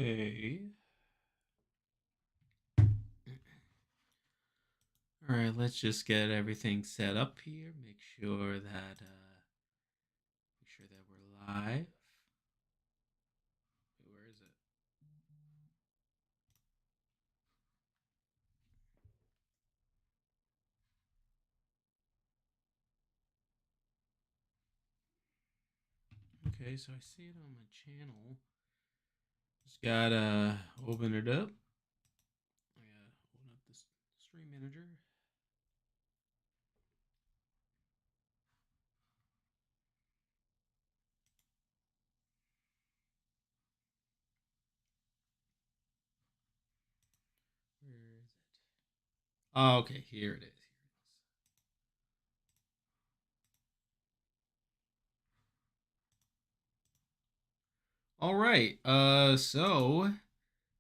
Okay. All right, let's just get everything set up here. Make sure that we're live. Wait, where is it? Okay, so I see it on my channel. Just gotta open it up. I gotta open up this stream manager. Where is it? Oh, okay, here it is. All right. So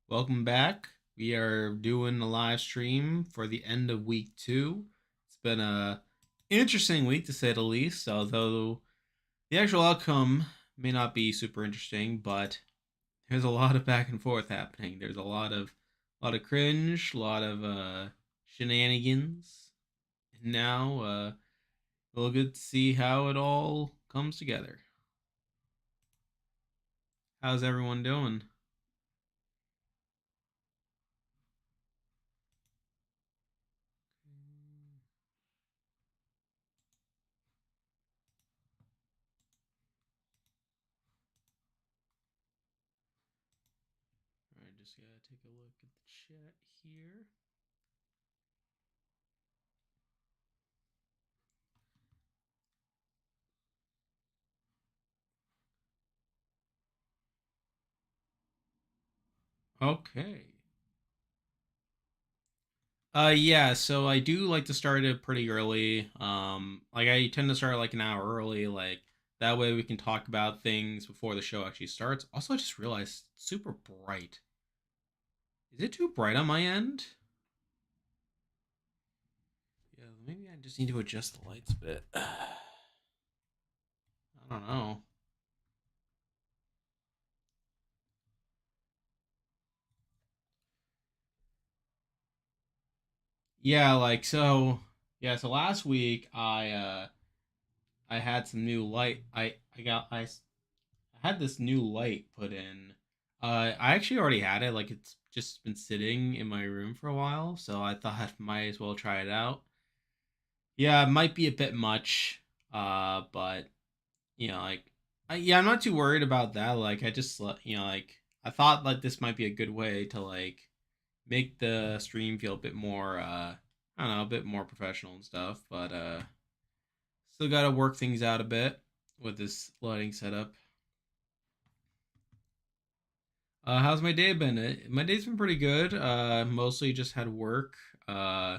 welcome back. We are doing a live stream for the end of week 2. It's been a interesting week to say the least, although the actual outcome may not be super interesting, but there's a lot of back and forth happening. There's a lot of cringe, a lot of shenanigans. And now we'll get to see how it all comes together. How's everyone doing? All right, just gotta take a look at the chat here. Okay. Yeah, so I do like to start it pretty early. Like I tend to start like an hour early, like that way we can talk about things before the show actually starts. Also, I just realized it's super bright. Is it too bright on my end? Yeah, maybe I just need to adjust the lights a bit. I don't know. Yeah, like so. Yeah, so last week I had some new light. I had this new light put in. I actually already had it. Like it's just been sitting in my room for a while, so I thought I might as well try it out. Yeah, it might be a bit much, but like, yeah, I'm not too worried about that. Like, I just, like, I thought like this might be a good way to like make the stream feel a bit more, I don't know, a bit more professional and stuff. But still got to work things out a bit with this lighting setup. How's my day been? My day's been pretty good. Mostly just had work. Uh,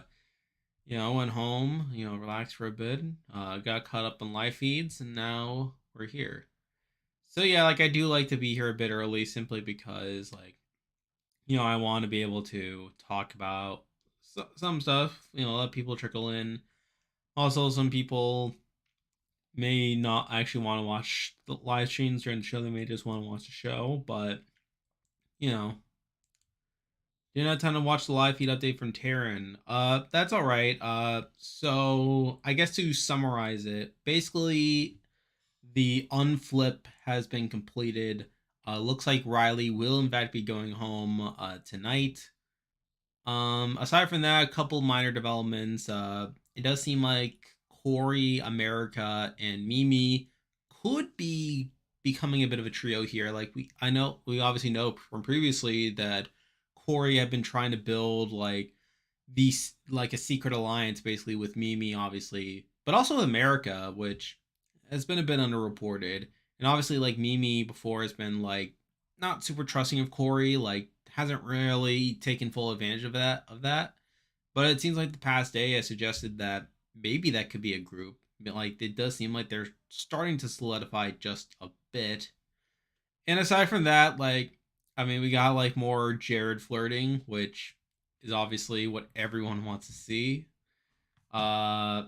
I went home, relaxed for a bit. Got caught up on live feeds, and now we're here. So yeah, like I do like to be here a bit early, simply because like I want to be able to talk about some stuff. Let people trickle in. Also, some people may not actually want to watch the live streams during the show. They may just want to watch the show, but you know didn't have time to watch the live feed update from Terran. That's all right. So I guess to summarize it, basically the unflip has been completed. Looks like Riley will in fact be going home tonight. Aside from that, a couple minor developments. It does seem like Corey, America, and Mimi could be becoming a bit of a trio here. Like we obviously know from previously that Corey had been trying to build like these like a secret alliance basically with Mimi, obviously, but also with America, which has been a bit underreported. And obviously, like Mimi before has been like not super trusting of Corey, like hasn't really taken full advantage of that. But it seems like the past day has suggested that maybe that could be a group. Like it does seem like they're starting to solidify just a bit. And aside from that, like I mean, we got like more Jared flirting, which is obviously what everyone wants to see. Uh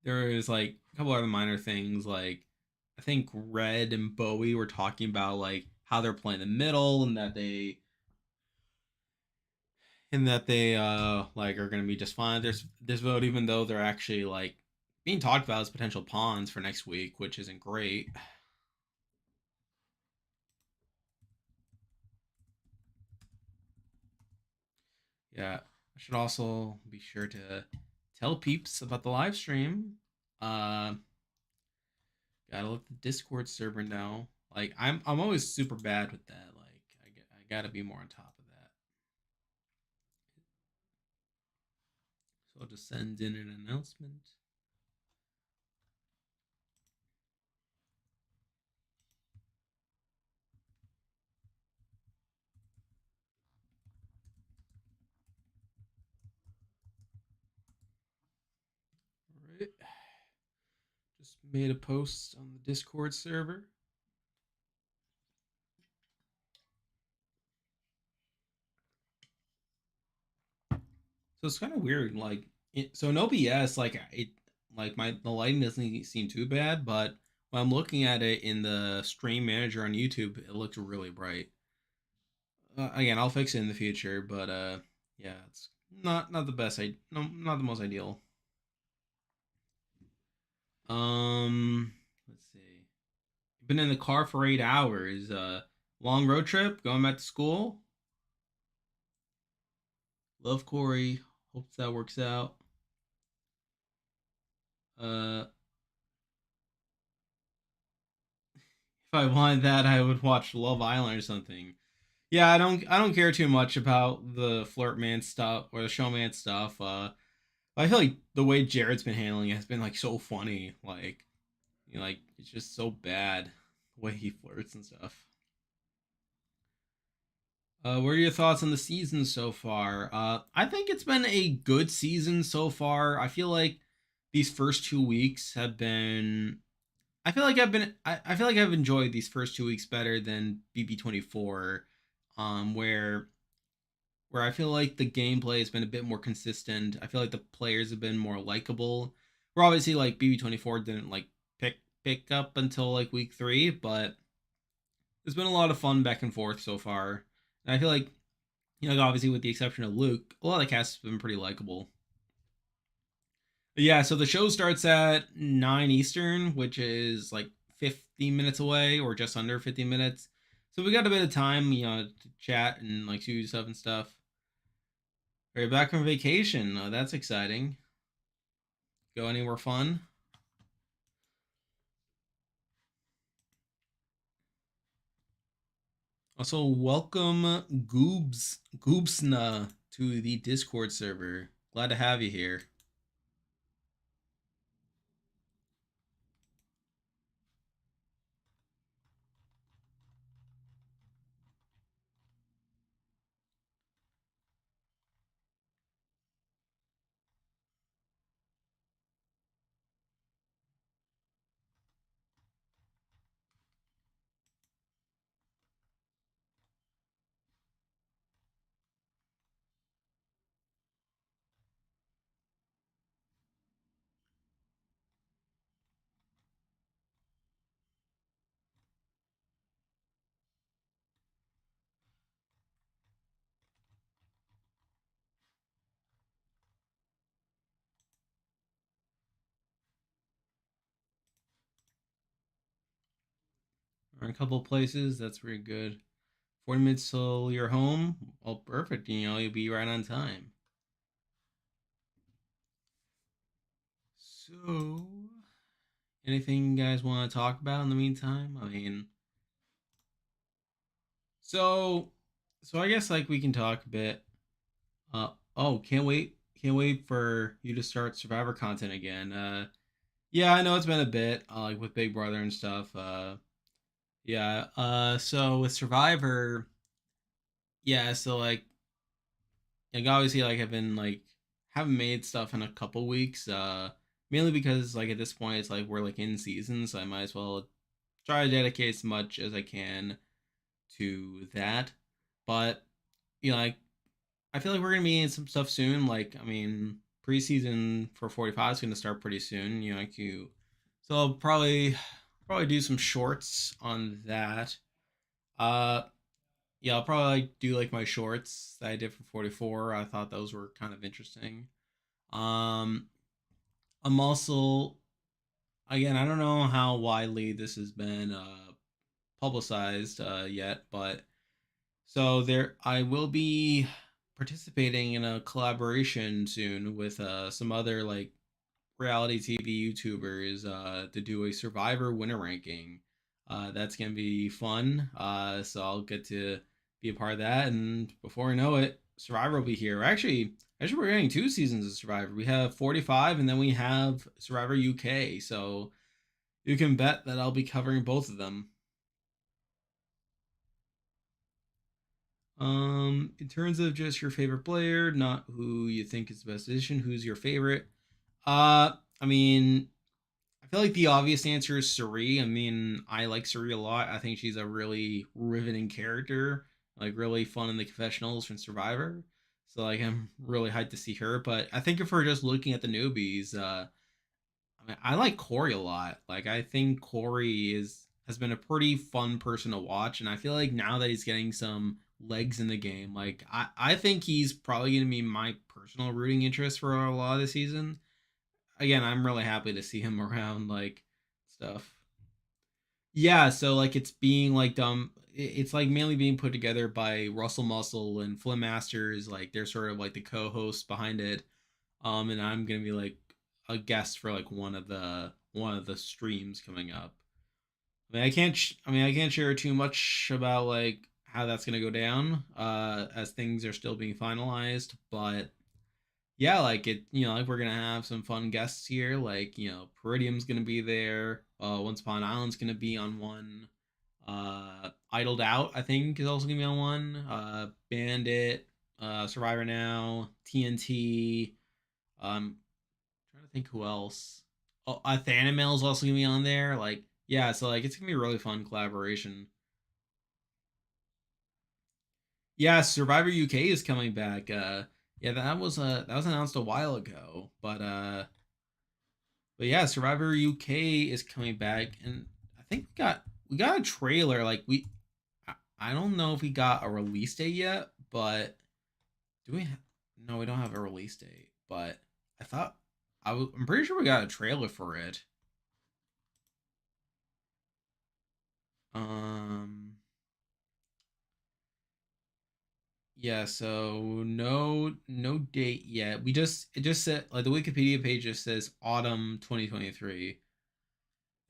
there is like a couple other minor things like I think Red and Bowie were talking about like how they're playing the middle, and that they like are gonna be just fine. There's this vote, even though they're actually like being talked about as potential pawns for next week, which isn't great. Yeah, I should also be sure to tell peeps about the live stream. Uh, Gotta let the Discord server know. Like I'm always super bad with that. Like I gotta be more on top of that. So I'll just send in an announcement. All right. Just made a post on the Discord server. So it's kind of weird. Like so in OBS, like it like my the lighting doesn't seem too bad, but when I'm looking at it in the stream manager on YouTube, it looks really bright. Again, I'll fix it in the future, but yeah, it's not the best. No, not the most ideal. Let's see. Been in the car for 8 hours. Long road trip, going back to school. Love Corey. Hopes that works out. If I wanted that, I would watch Love Island or something. Yeah, I don't care too much about the flirt man stuff or the showman stuff. I feel like the way Jared's been handling it has been like so funny. Like, like it's just so bad the way he flirts and stuff. What are your thoughts on the season so far? I think it's been a good season so far. I feel like these first 2 weeks have been. I feel like I feel like I've enjoyed these first 2 weeks better than BB24, where I feel like the gameplay has been a bit more consistent. I feel like the players have been more likable. Where obviously like BB24 didn't like pick up until like week 3, but there's been a lot of fun back and forth so far. And I feel like obviously with the exception of Luke, a lot of the cast has been pretty likable. But yeah, so the show starts at 9 Eastern, which is like 50 minutes away or just under 50 minutes. So we got a bit of time, to chat and like do stuff and stuff. We're back from vacation. That's exciting. Go anywhere fun? Also, welcome Goobsna to the Discord server. Glad to have you here. We're in a couple of places. That's pretty good. 40 minutes till you're home. Oh, perfect. You'll be right on time. So, anything you guys want to talk about in the meantime? I mean, so, I guess like we can talk a bit. Oh, can't wait for you to start Survivor content again. Yeah, I know it's been a bit, like with Big Brother and stuff. Yeah. So with Survivor, yeah. So like obviously like I've been like haven't made stuff in a couple weeks. Mainly because like at this point it's like we're like in season, so I might as well try to dedicate as much as I can to that. But like I feel like we're gonna be in some stuff soon. Like I mean, preseason for 45 is gonna start pretty soon. So I'll probably do some shorts on that. Uh, yeah, I'll probably like do like my shorts that I did for 44. I thought those were kind of interesting. Um, I'm also again, I don't know how widely this has been publicized yet, but so there, I will be participating in a collaboration soon with some other like reality TV YouTubers to do a Survivor winner ranking. That's gonna be fun. So I'll get to be a part of that, and before I know it, Survivor will be here. Actually, we're getting two seasons of Survivor. We have 45, and then we have Survivor UK. So you can bet that I'll be covering both of them. In terms of just your favorite player, not who you think is the best addition, who's your favorite? I mean, I feel like the obvious answer is Suri. I mean, I like Suri a lot. I think she's a really riveting character, like really fun in the confessionals from Survivor. So like I'm really hyped to see her. But I think if we're just looking at the newbies, I mean, I like Corey a lot. Like I think Corey is has been a pretty fun person to watch, and I feel like now that he's getting some legs in the game, like I think he's probably gonna be my personal rooting interest for a lot of the season. Again, I'm really happy to see him around like stuff. Yeah, so like it's being like it's like mainly being put together by Russell Muscle and Flynn Masters, like they're sort of like the co-hosts behind it. And I'm gonna be like a guest for like one of the streams coming up. I can't share too much about like how that's gonna go down as things are still being finalized, but yeah, like like we're gonna have some fun guests here. Like Peridium's gonna be there. Once Upon an Island's gonna be on one. Idled Out, I think, is also gonna be on one. Bandit, Survivor Now, TNT. Trying to think who else. Oh, Thanimail is also gonna be on there. Like, yeah, so like it's gonna be a really fun collaboration. Yeah, Survivor UK is coming back. Yeah, that was announced a while ago, but yeah, Survivor UK is coming back, and I think we got a trailer. Like I don't know if we got a release date yet, but do we? No, we don't have a release date. But I thought I'm pretty sure we got a trailer for it. Um, yeah, so no date yet. It just said like the Wikipedia page just says autumn 2023.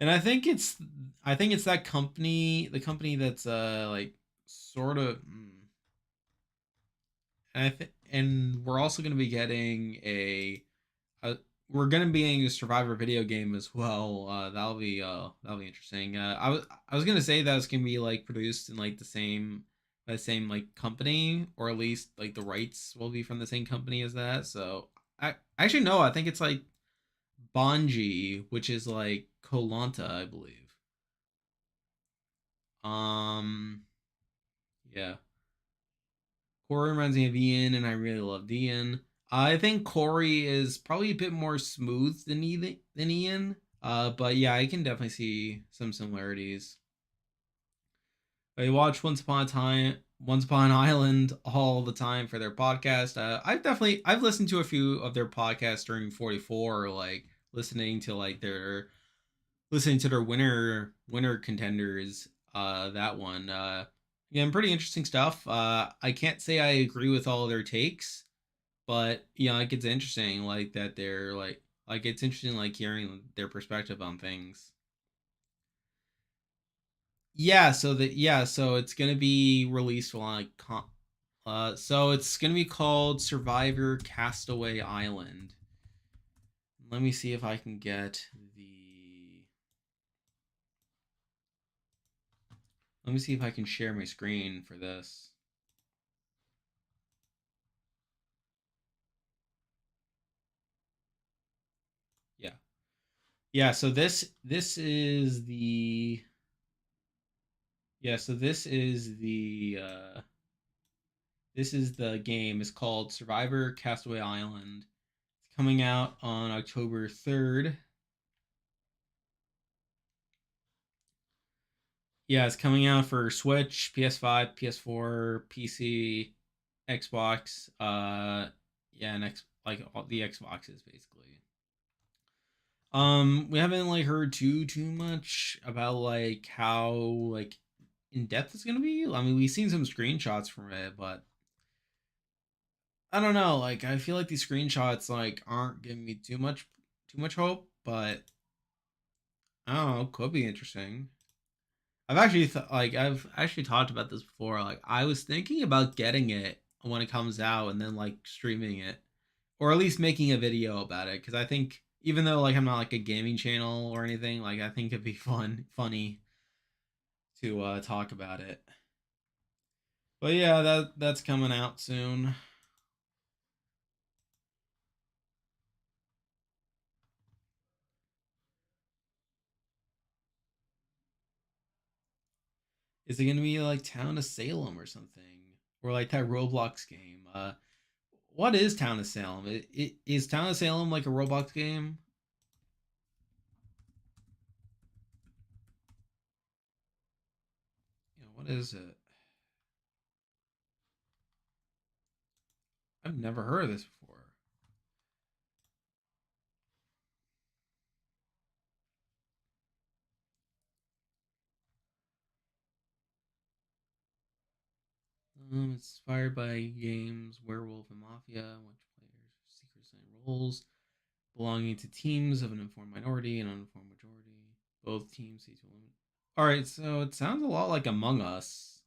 And I think it's that company, the company that's like sort of and we're also going to be getting a we're going to be getting a Survivor video game as well. That'll be interesting. I was going to say that it's going to be like produced in like the same like company, or at least like the rights will be from the same company as that. So I actually no, I think it's like Bonji, which is like Kolanta, I believe. Um, yeah. Corey reminds me of Ian, and I really loved Ian. I think Corey is probably a bit more smooth than Ian. But yeah, I can definitely see some similarities. I watch Once Upon an Island all the time for their podcast. I've listened to a few of their podcasts during 44, like listening to like their winner contenders. That one. Yeah, pretty interesting stuff. I can't say I agree with all their takes, but like it's interesting, like that they're like it's interesting, like hearing their perspective on things. So it's gonna be released on so it's gonna be called Survivor Castaway Island. Let me see if I can get the. Let me see if I can share my screen for this. Yeah. Yeah, so this is the yeah, so this is the game. It's called Survivor Castaway Island. It's coming out on October 3rd. Yeah, it's coming out for Switch, PS5, PS4, PC, Xbox. Yeah, and like all the Xboxes basically. We haven't like heard too much about like how like in depth it's gonna be. I mean, we've seen some screenshots from it, but I don't know. Like, I feel like these screenshots like aren't giving me too much hope, but I don't know. Could be interesting. I've actually talked about this before. Like, I was thinking about getting it when it comes out and then like streaming it, or at least making a video about it, because I think even though like I'm not like a gaming channel or anything, like I think it'd be funny to talk about it. But yeah, that's coming out soon. Is it gonna be like Town of Salem or something, or like that Roblox game? What is Town of Salem? Is Town of Salem like a Roblox game? What is it? I've never heard of this before. It's inspired by games Werewolf and Mafia, in which players secretly assign roles belonging to teams of an informed minority and uninformed majority. Both teams seek to eliminate. All right, so it sounds a lot like Among Us.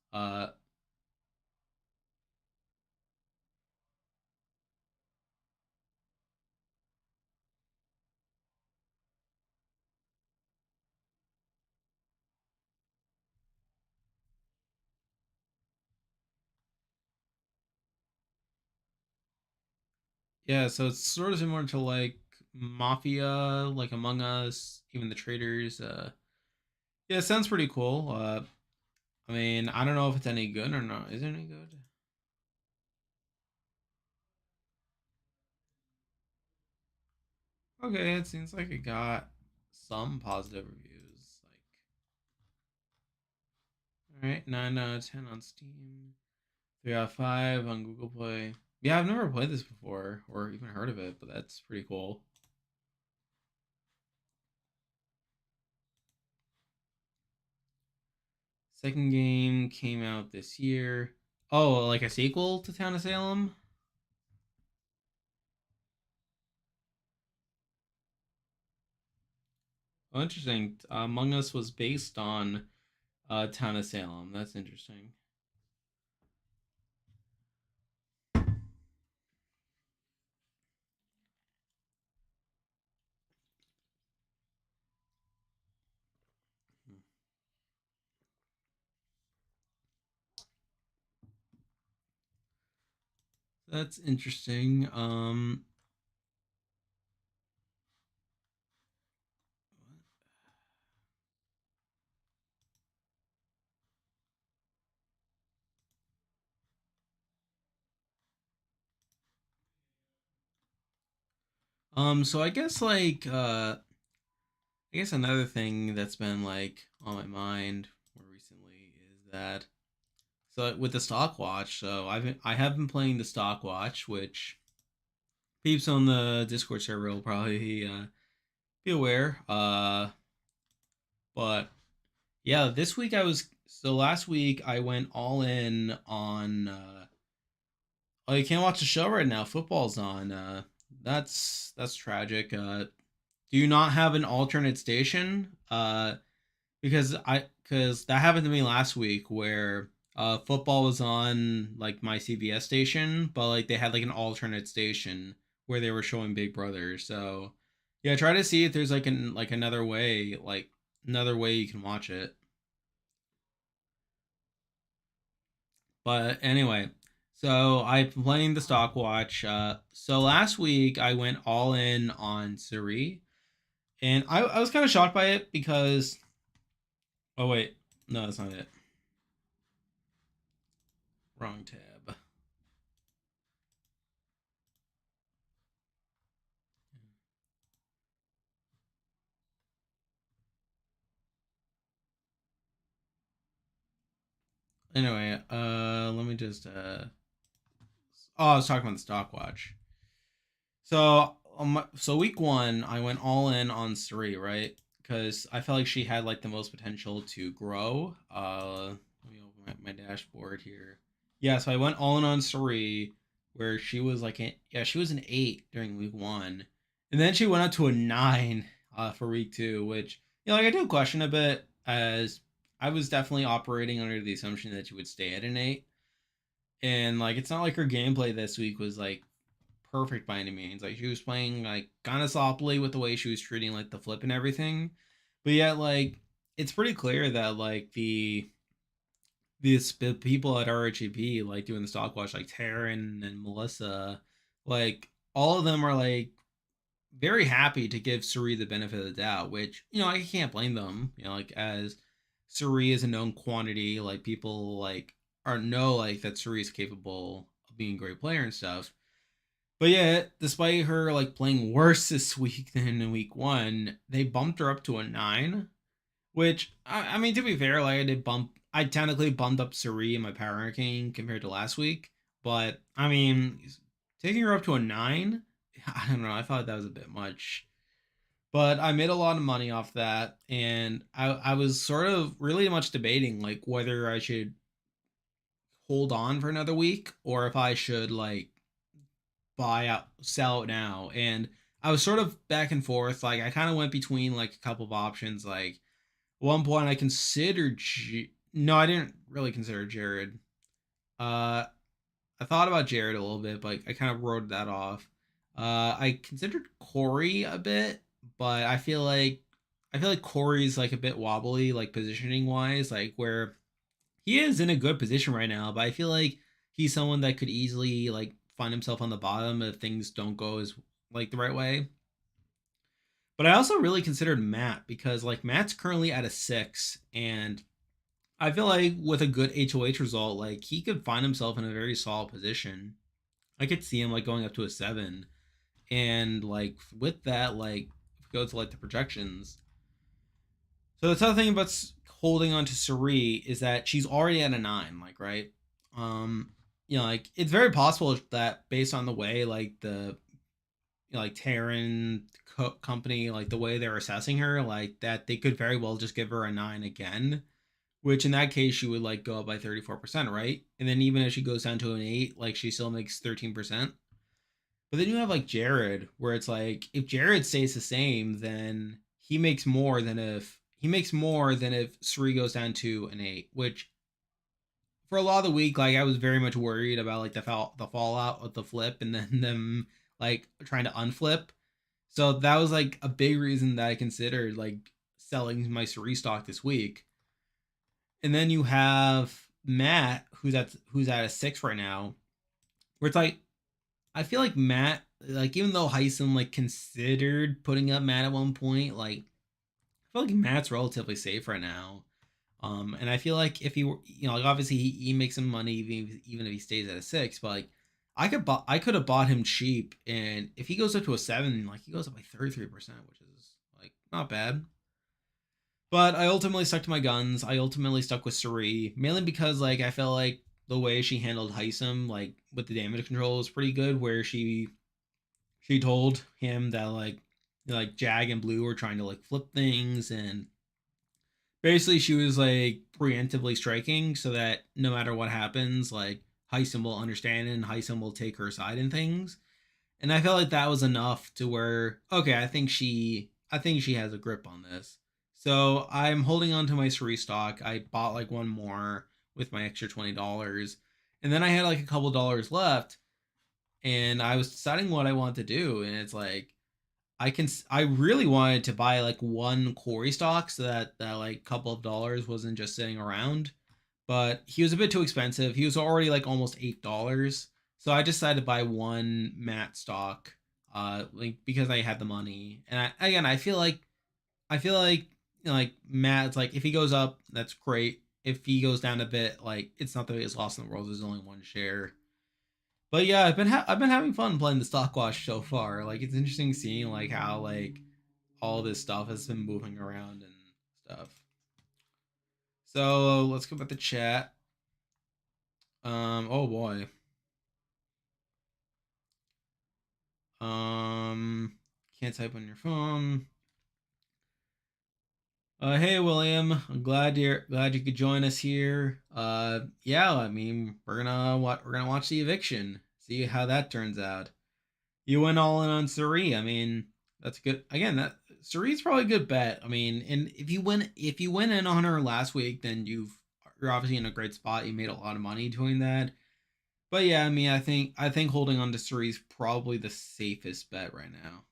Yeah, so it's sort of similar to like Mafia, like Among Us, even the traders. Yeah, it sounds pretty cool. I mean, I don't know if it's any good or not. Is it any good? Okay, it seems like it got some positive reviews. Like, all right, 9 out of 10 on Steam, 3 out of 5 on Google Play. Yeah, I've never played this before or even heard of it, but that's pretty cool. Second game came out this year. Oh, like a sequel to Town of Salem? Oh, interesting. Among Us was based on Town of Salem. That's interesting. That's interesting. So I guess I guess another thing that's been like on my mind more recently is that so with the stock watch, I have been playing the stock watch, which peeps on the Discord server will probably be aware. But yeah, this week I was so last week I went all in on oh, you can't watch the show right now. Football's on. That's tragic. Do you not have an alternate station? Because that happened to me last week where football was on like my CBS station, but like they had like an alternate station where they were showing Big Brother. So yeah, try to see if there's like another way you can watch it. But anyway, so I'm playing the stock watch. So last week I went all in on Suri, and I was kind of shocked by it because oh wait, no, that's not it. Wrong tab. Anyway, let me just oh, I was talking about the stock watch. So week one, I went all in on Suri, right? Because I felt like she had like the most potential to grow. Let me open my dashboard here. Yeah, so I went all in on Suri, where she was like, yeah, she was an 8 during week one, and then she went up to a 9 for week two, which like I do question a bit, as I was definitely operating under the assumption that she would stay at an 8, and like it's not like her gameplay this week was like perfect by any means. Like she was playing like kind of softly with the way she was treating like the flip and everything, but yet like it's pretty clear that like the people at RHEP like doing the stock watch, like Taryn and Melissa, like all of them are like very happy to give Suri the benefit of the doubt, which I can't blame them. Like as Suri is a known quantity, like people like are know like that Suri is capable of being a great player and stuff. But yeah, despite her like playing worse this week than in week one, they bumped her up to a 9. Which I mean, to be fair, like I technically bumped up Suri in my power ranking compared to last week. But I mean, taking her up to a 9, I don't know. I thought that was a bit much. But I made a lot of money off that, and I was sort of really much debating like whether I should hold on for another week or if I should like buy out, sell it now. And I was sort of back and forth. Like I kind of went between like a couple of options. Like at one point I considered, no, I didn't really consider Jared. Uh, I thought about Jared a little bit, but I kind of wrote that off. I considered Corey a bit, but I feel like Corey's like a bit wobbly, like positioning wise, like where he is in a good position right now, but I feel like he's someone that could easily like find himself on the bottom if things don't go as like the right way. But I also really considered Matt because like Matt's currently at a 6, and I feel like with a good HOH result, like he could find himself in a very solid position. I could see him like going up to a 7, and like with that, like if we go to like the projections. So the other thing about holding on to Suri is that she's already at a 9, like right. Um, like it's very possible that based on the way like the like Terran company, like the way they're assessing her, like that they could very well just give her a 9 again. Which in that case she would like go up by 34%, right? And then even if she goes down to an 8, like she still makes 13%. But then you have like Jared, where it's like if Jared stays the same, then he makes more than if Suri goes down to an 8, which for a lot of the week, like I was very much worried about like the fallout of the flip and then them like trying to unflip. So that was like a big reason that I considered like selling my Suri stock this week. And then you have Matt, who's at a 6 right now, where it's like I feel like Matt, like even though Heisen like considered putting up Matt at one point, like I feel like Matt's relatively safe right now. And I feel like if he were, like obviously he makes some money even if he stays at a 6, but like I could have bought him cheap, and if he goes up to a 7, like he goes up by 33%, which is like not bad. But I ultimately stuck to my guns. I ultimately stuck with Suri, mainly because like I felt like the way she handled Heisem, like with the damage control, was pretty good. Where she told him that like Jag and Blue were trying to like flip things, and basically she was like preemptively striking so that no matter what happens, like Heisem will understand and Heisem will take her side in things. And I felt like that was enough to where okay, I think she has a grip on this. So I'm holding on to my Suri stock. I bought like one more with my extra $20, and then I had like a couple dollars left, and I was deciding what I want to do. And it's like I really wanted to buy like one Corey stock so that like couple of dollars wasn't just sitting around, but he was a bit too expensive. He was already like almost $8. So I decided to buy one Matt stock, like because I had the money. And again, I feel like like Matt's like if he goes up, that's great. If he goes down a bit, like it's not the biggest loss in the world. There's only one share. But yeah, I've been having fun playing the stock watch so far. Like it's interesting seeing like how like all this stuff has been moving around and stuff. So let's go about the chat. Oh boy. Can't type on your phone. Hey William, I'm glad you could join us here. Yeah, I mean we're gonna watch the eviction, see how that turns out. You went all in on Suri. I mean, that's good. Again, that Suri's probably a good bet. I mean, and if you went in on her last week, then you're obviously in a great spot. You made a lot of money doing that. But yeah, I mean, I think holding on to Suri's probably the safest bet right now.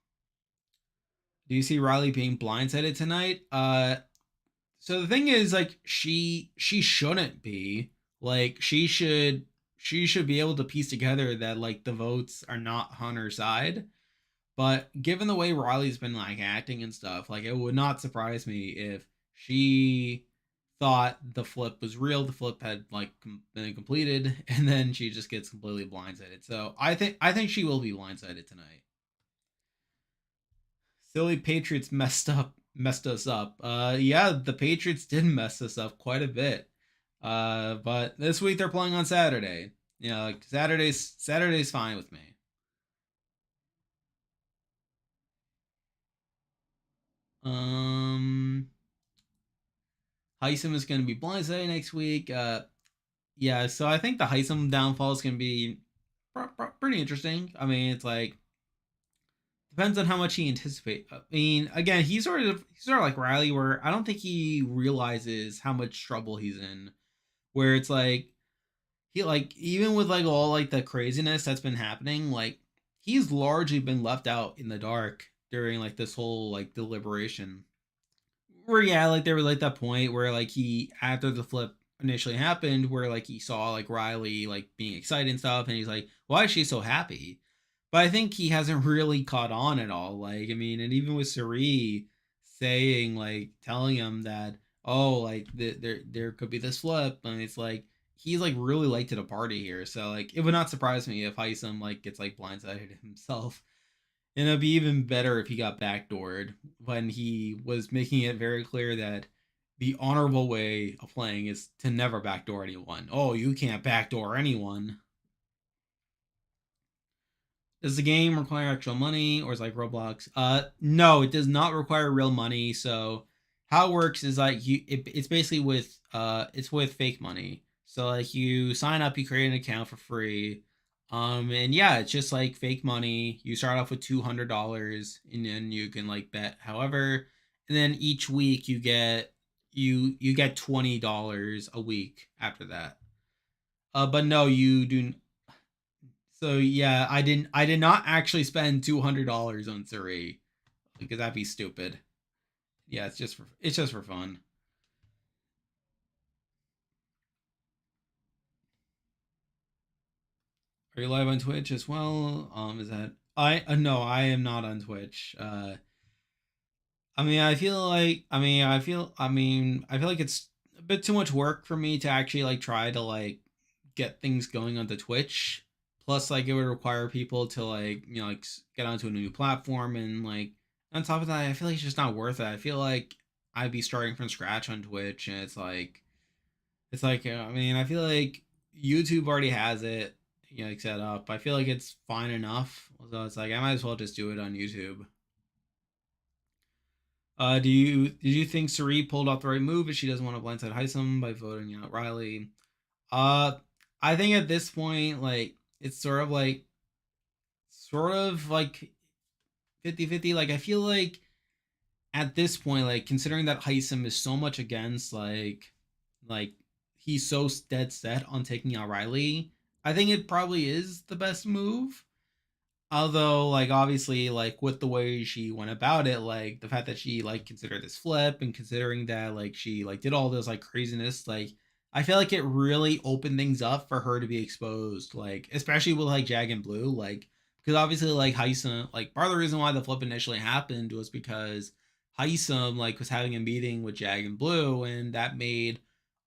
Do you see Riley being blindsided tonight? So the thing is, like, she shouldn't be. Like, she should be able to piece together that like the votes are not on her side. But given the way Riley's been like acting and stuff, like it would not surprise me if she thought the flip was real, the flip had like been completed, and then she just gets completely blindsided. So I think she will be blindsided tonight. Silly Patriots messed us up. Yeah, the Patriots did mess us up quite a bit. But this week they're playing on Saturday. You know, like Saturday's fine with me. Um, Heisem is going to be blindsided next week. Yeah, so I think the Heisem downfall is going to be pretty interesting. I mean, it's like depends on how much he anticipates. I mean, again, he's sort of like Riley, where I don't think he realizes how much trouble he's in. Where it's like he like even with like all like the craziness that's been happening, like he's largely been left out in the dark during like this whole like deliberation. Where yeah, like there was like that point where like he after the flip initially happened, where like he saw like Riley like being excited and stuff, and he's like, why is she so happy? But I think he hasn't really caught on at all. Like, I mean, and even with Suri saying like telling him that oh like there could be this flip, and it's like he's like really late to the party here. So like it would not surprise me if Heisem like gets like blindsided himself. And it'd be even better if he got backdoored when he was making it very clear that the honorable way of playing is to never backdoor anyone. Oh, you can't backdoor anyone. Does the game require actual money or is it like Roblox? No, it does not require real money. So how it works is like it's basically with it's with fake money. So like you sign up, you create an account for free. And yeah, it's just like fake money. You start off with $200 and then you can like bet however, and then each week you get $20 a week after that. But no, you do. So yeah, I did not actually spend $200 on Suri because that'd be stupid. Yeah, it's just for fun. Are you live on Twitch as well? Is that I no, I am not on Twitch. I mean, I feel like it's a bit too much work for me to actually like try to like get things going onto Twitch. Plus, like it would require people to like you know like get onto a new platform and like on top of that, I feel like it's just not worth it. I feel like I'd be starting from scratch on Twitch, and it's like I mean, I feel like YouTube already has it you know like set up. I feel like it's fine enough, so it's like I might as well just do it on YouTube. Did you think Sari pulled off the right move if she doesn't want to blindside Heisem by voting out Riley? Uh, I think at this point, like it's sort of like 50-50. Like I feel like at this point, like considering that Heisem is so much against like he's so dead set on taking out Riley, I think it probably is the best move. Although like obviously like with the way she went about it, like the fact that she like considered this flip and considering that like she like did all this like craziness, like I feel like it really opened things up for her to be exposed, like especially with like Jag and Blue, like because obviously like Heisem, like part of the reason why the flip initially happened was because Heisem like was having a meeting with Jag and Blue, and that made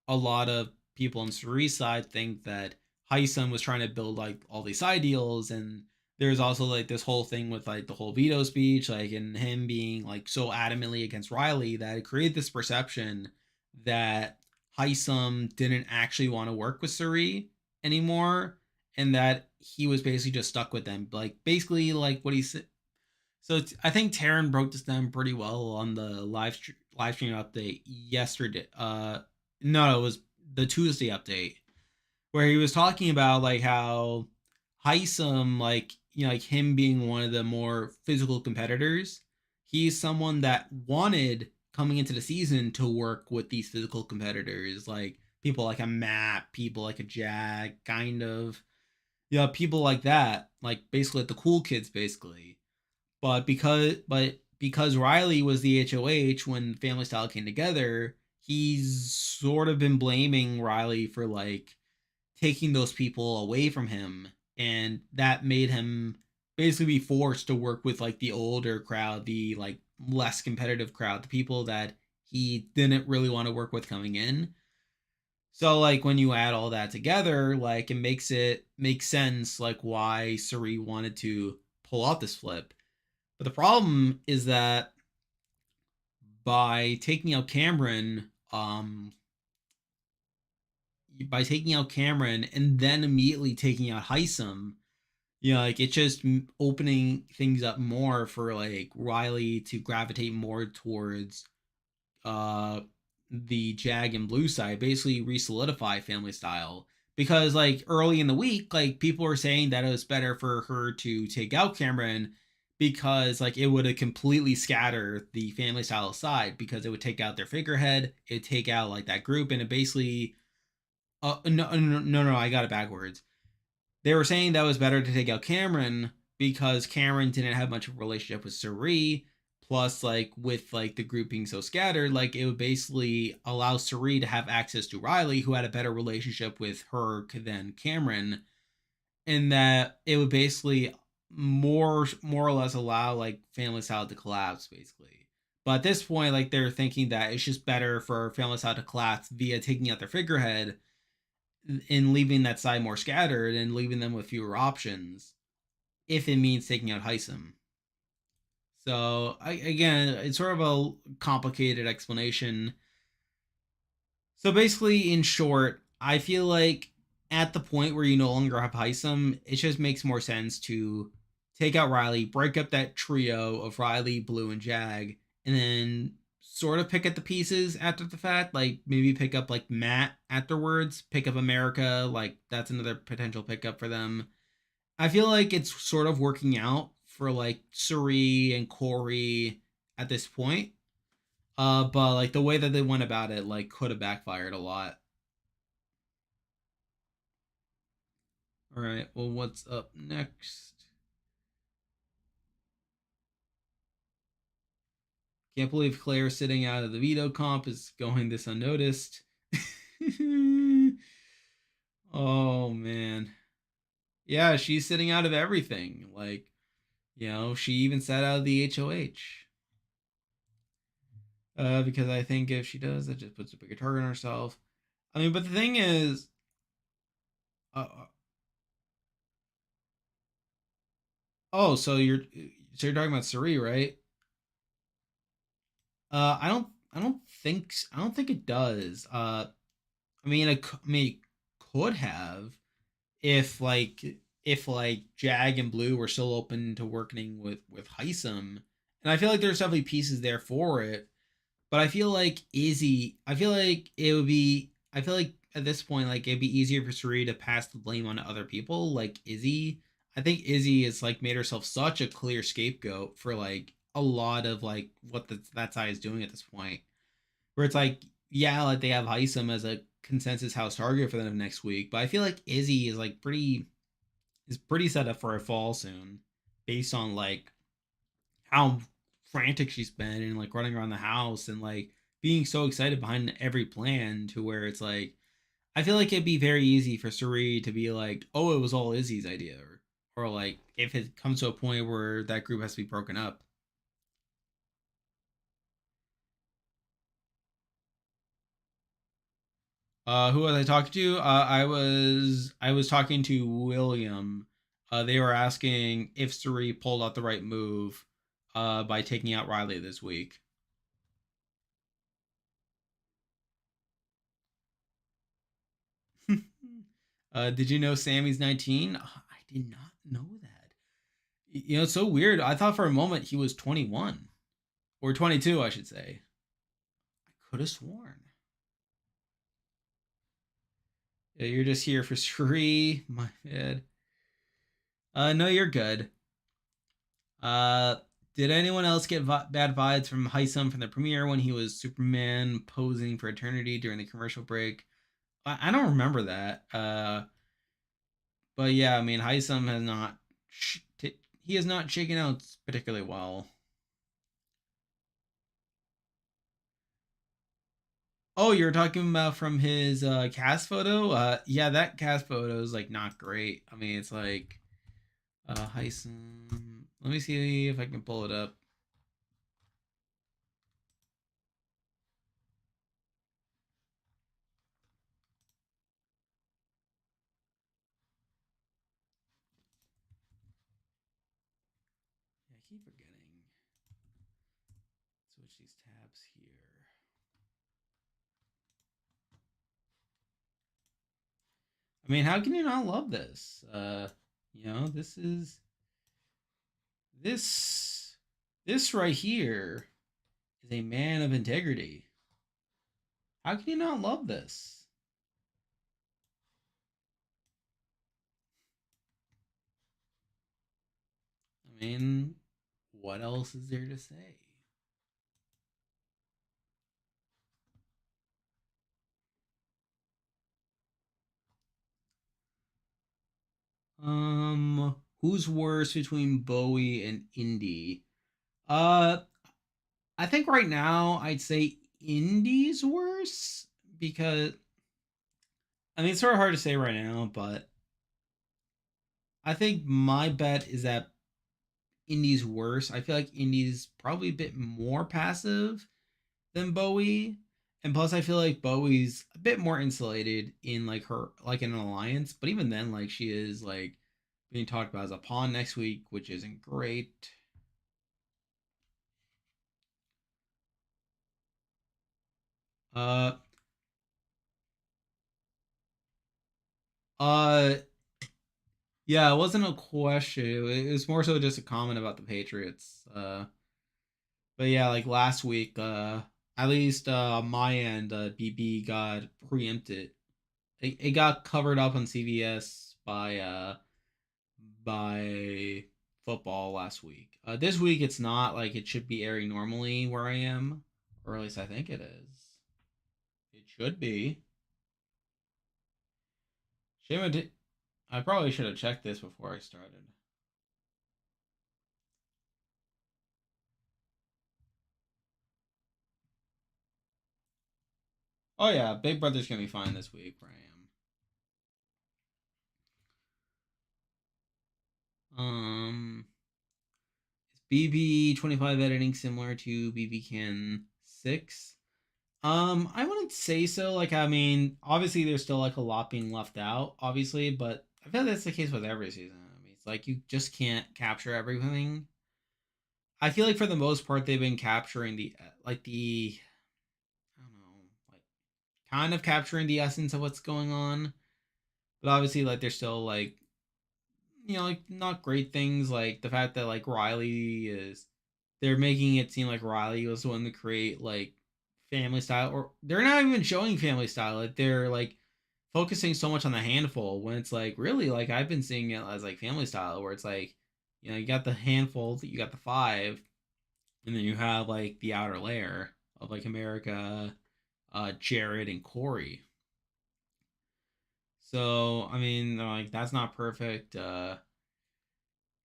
a lot of people on Cerie's side think that Heisem was trying to build like all these side deals, and there's also like this whole thing with like the whole veto speech, like and him being like so adamantly against Riley that it created this perception that Heisem didn't actually want to work with Suri. anymore, and that he was basically just stuck with them. Like basically, like what he said. So I think Taryn broke this down pretty well on the live stream update yesterday. No, it was the Tuesday update where he was talking about like how Heisem, like like him being one of the more physical competitors, he's someone that wanted coming into the season to work with these physical competitors, like people like a Matt, people like a Jag, kind of, yeah, people like that, like basically like the cool kids, basically. But because Riley was the HOH when Family Style came together, he's sort of been blaming Riley for like taking those people away from him, and that made him basically be forced to work with like the older crowd, the like less competitive crowd, the people that he didn't really want to work with coming in. So like when you add all that together, like it makes sense like why Suri wanted to pull off this flip. But the problem is that by taking out Cameron, and then immediately taking out Heisem, like it's just opening things up more for like Riley to gravitate more towards uh the Jag and Blue side, basically re-solidify Family Style. Because like early in the week, like people were saying that it was better for her to take out Cameron because like it would have completely scattered the Family Style side, because it would take out their figurehead, it'd take out like that group, and it basically no, I got it backwards. They were saying that it was better to take out Cameron because Cameron didn't have much of a relationship with Suri. Plus, like with like the group being so scattered, like it would basically allow Suri to have access to Riley, who had a better relationship with her than Cameron, and that it would basically more or less allow like Family Style to collapse, basically. But at this point, like they're thinking that it's just better for Family Style to collapse via taking out their figurehead and leaving that side more scattered and leaving them with fewer options, if it means taking out Heisem. So again, it's sort of a complicated explanation. So basically, in short, I feel like at the point where you no longer have Heisem, it just makes more sense to take out Riley, break up that trio of Riley, Blue, and Jag, and then sort of pick at the pieces after the fact. Like maybe pick up like Matt afterwards, pick up America. Like that's another potential pickup for them. I feel like it's sort of working out for like Suri and Corey at this point. But like the way that they went about it, like could have backfired a lot. All right. Well, what's up next? Can't believe Claire sitting out of the veto comp is going this unnoticed. Oh man. Yeah, she's sitting out of everything. Like, she even sat out of the HOH. Because I think if she does, that just puts a bigger target on herself. I mean, but the thing is, oh, so you're talking about Suri, right? I don't think it does. I mean, it could have if like Jag and Blue were still open to working with Heisem, and I feel like there's definitely pieces there for it. But I feel like it would be, I feel like at this point, like it'd be easier for Suri to pass the blame on to other people, like Izzy. I think Izzy has like made herself such a clear scapegoat for like a lot of like what that side is doing at this point. Where it's like, yeah, like they have Heisem as a consensus house target for them next week, but I feel like Izzy is like pretty set up for a fall soon, based on like how frantic she's been and like running around the house and like being so excited behind every plan, to where it's like I feel like it'd be very easy for Suri to be like, oh, it was all Izzy's idea, or like if it comes to a point where that group has to be broken up. Who was I talking to? I was talking to William. They were asking if Suri pulled out the right move by taking out Riley this week. Did you know Sammy's 19? I did not know that. It's so weird. I thought for a moment he was 21 or 22, I should say. I could have sworn. Yeah, you're just here for Shree. My bad. No, you're good. Uh, did anyone else get bad vibes from Heisum from the premiere when he was Superman posing for eternity during the commercial break? I don't remember that. But yeah, I mean, Heisum has not. He has not shaken out particularly well. Oh, you're talking about from his cast photo? Yeah, that cast photo is like not great. I mean, it's like Heisum. Let me see if I can pull it up. Yeah, I keep forgetting. Switch these tabs here. I mean, how can you not love this? This is this this right here is a man of integrity. How can you not love this? I mean, what else is there to say? Who's worse between Bowie and Indy? Uh, I think right now I'd say Indy's worse because I mean it's sort of hard to say right now, but I think my bet is that Indy's worse. I feel like Indy's probably a bit more passive than Bowie. And plus I feel like Bowie's a bit more insulated in like her like in an alliance, but even then like she is like being talked about as a pawn next week, which isn't great. Uh uh yeah, it wasn't a question. It was more so just a comment about the Patriots. But yeah, like last week, at least on my end, BB got preempted. It got covered up on CBS by football last week. This week it's not like it should be airing normally where I am, or at least I think it is. It should be. Shame I probably should have checked this before I started. Oh yeah, Big Brother's gonna be fine this week where I am. Is BB 25 editing similar to BB Can 6? I wouldn't say so. Like, I mean, obviously there's still like a lot being left out, obviously, but I feel like that's the case with every season. I mean, it's like you just can't capture everything. I feel like for the most part they've been capturing the I don't know, like kind of capturing the essence of what's going on. But obviously like there's still like like not great things like the fact that like Riley is they're making it seem like Riley was the one to create like family style, or they're not even showing family style. Like they're like focusing so much on the handful when it's like really like I've been seeing it as like family style where it's like you got the handful, you got the five, and then you have like the outer layer of like America, Jared and Corey. So I mean like that's not perfect.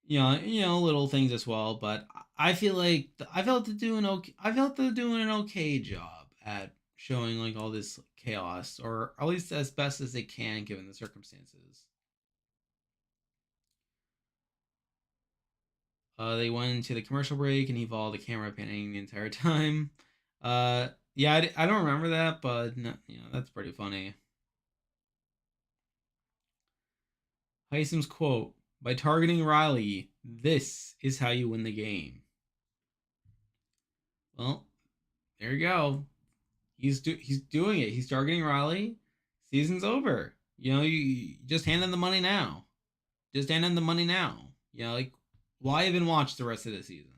Little things as well, but I feel like I felt they're doing an okay job at showing like all this chaos, or at least as best as they can given the circumstances. They went into the commercial break and he followed the camera panning the entire time. Yeah, I don't remember that, but no, that's pretty funny. Heisum's quote: "By targeting Riley, this is how you win the game." Well, there you go. He's doing it. He's targeting Riley. Season's over. You just hand in the money now. Just hand in the money now. Like why even watch the rest of the season?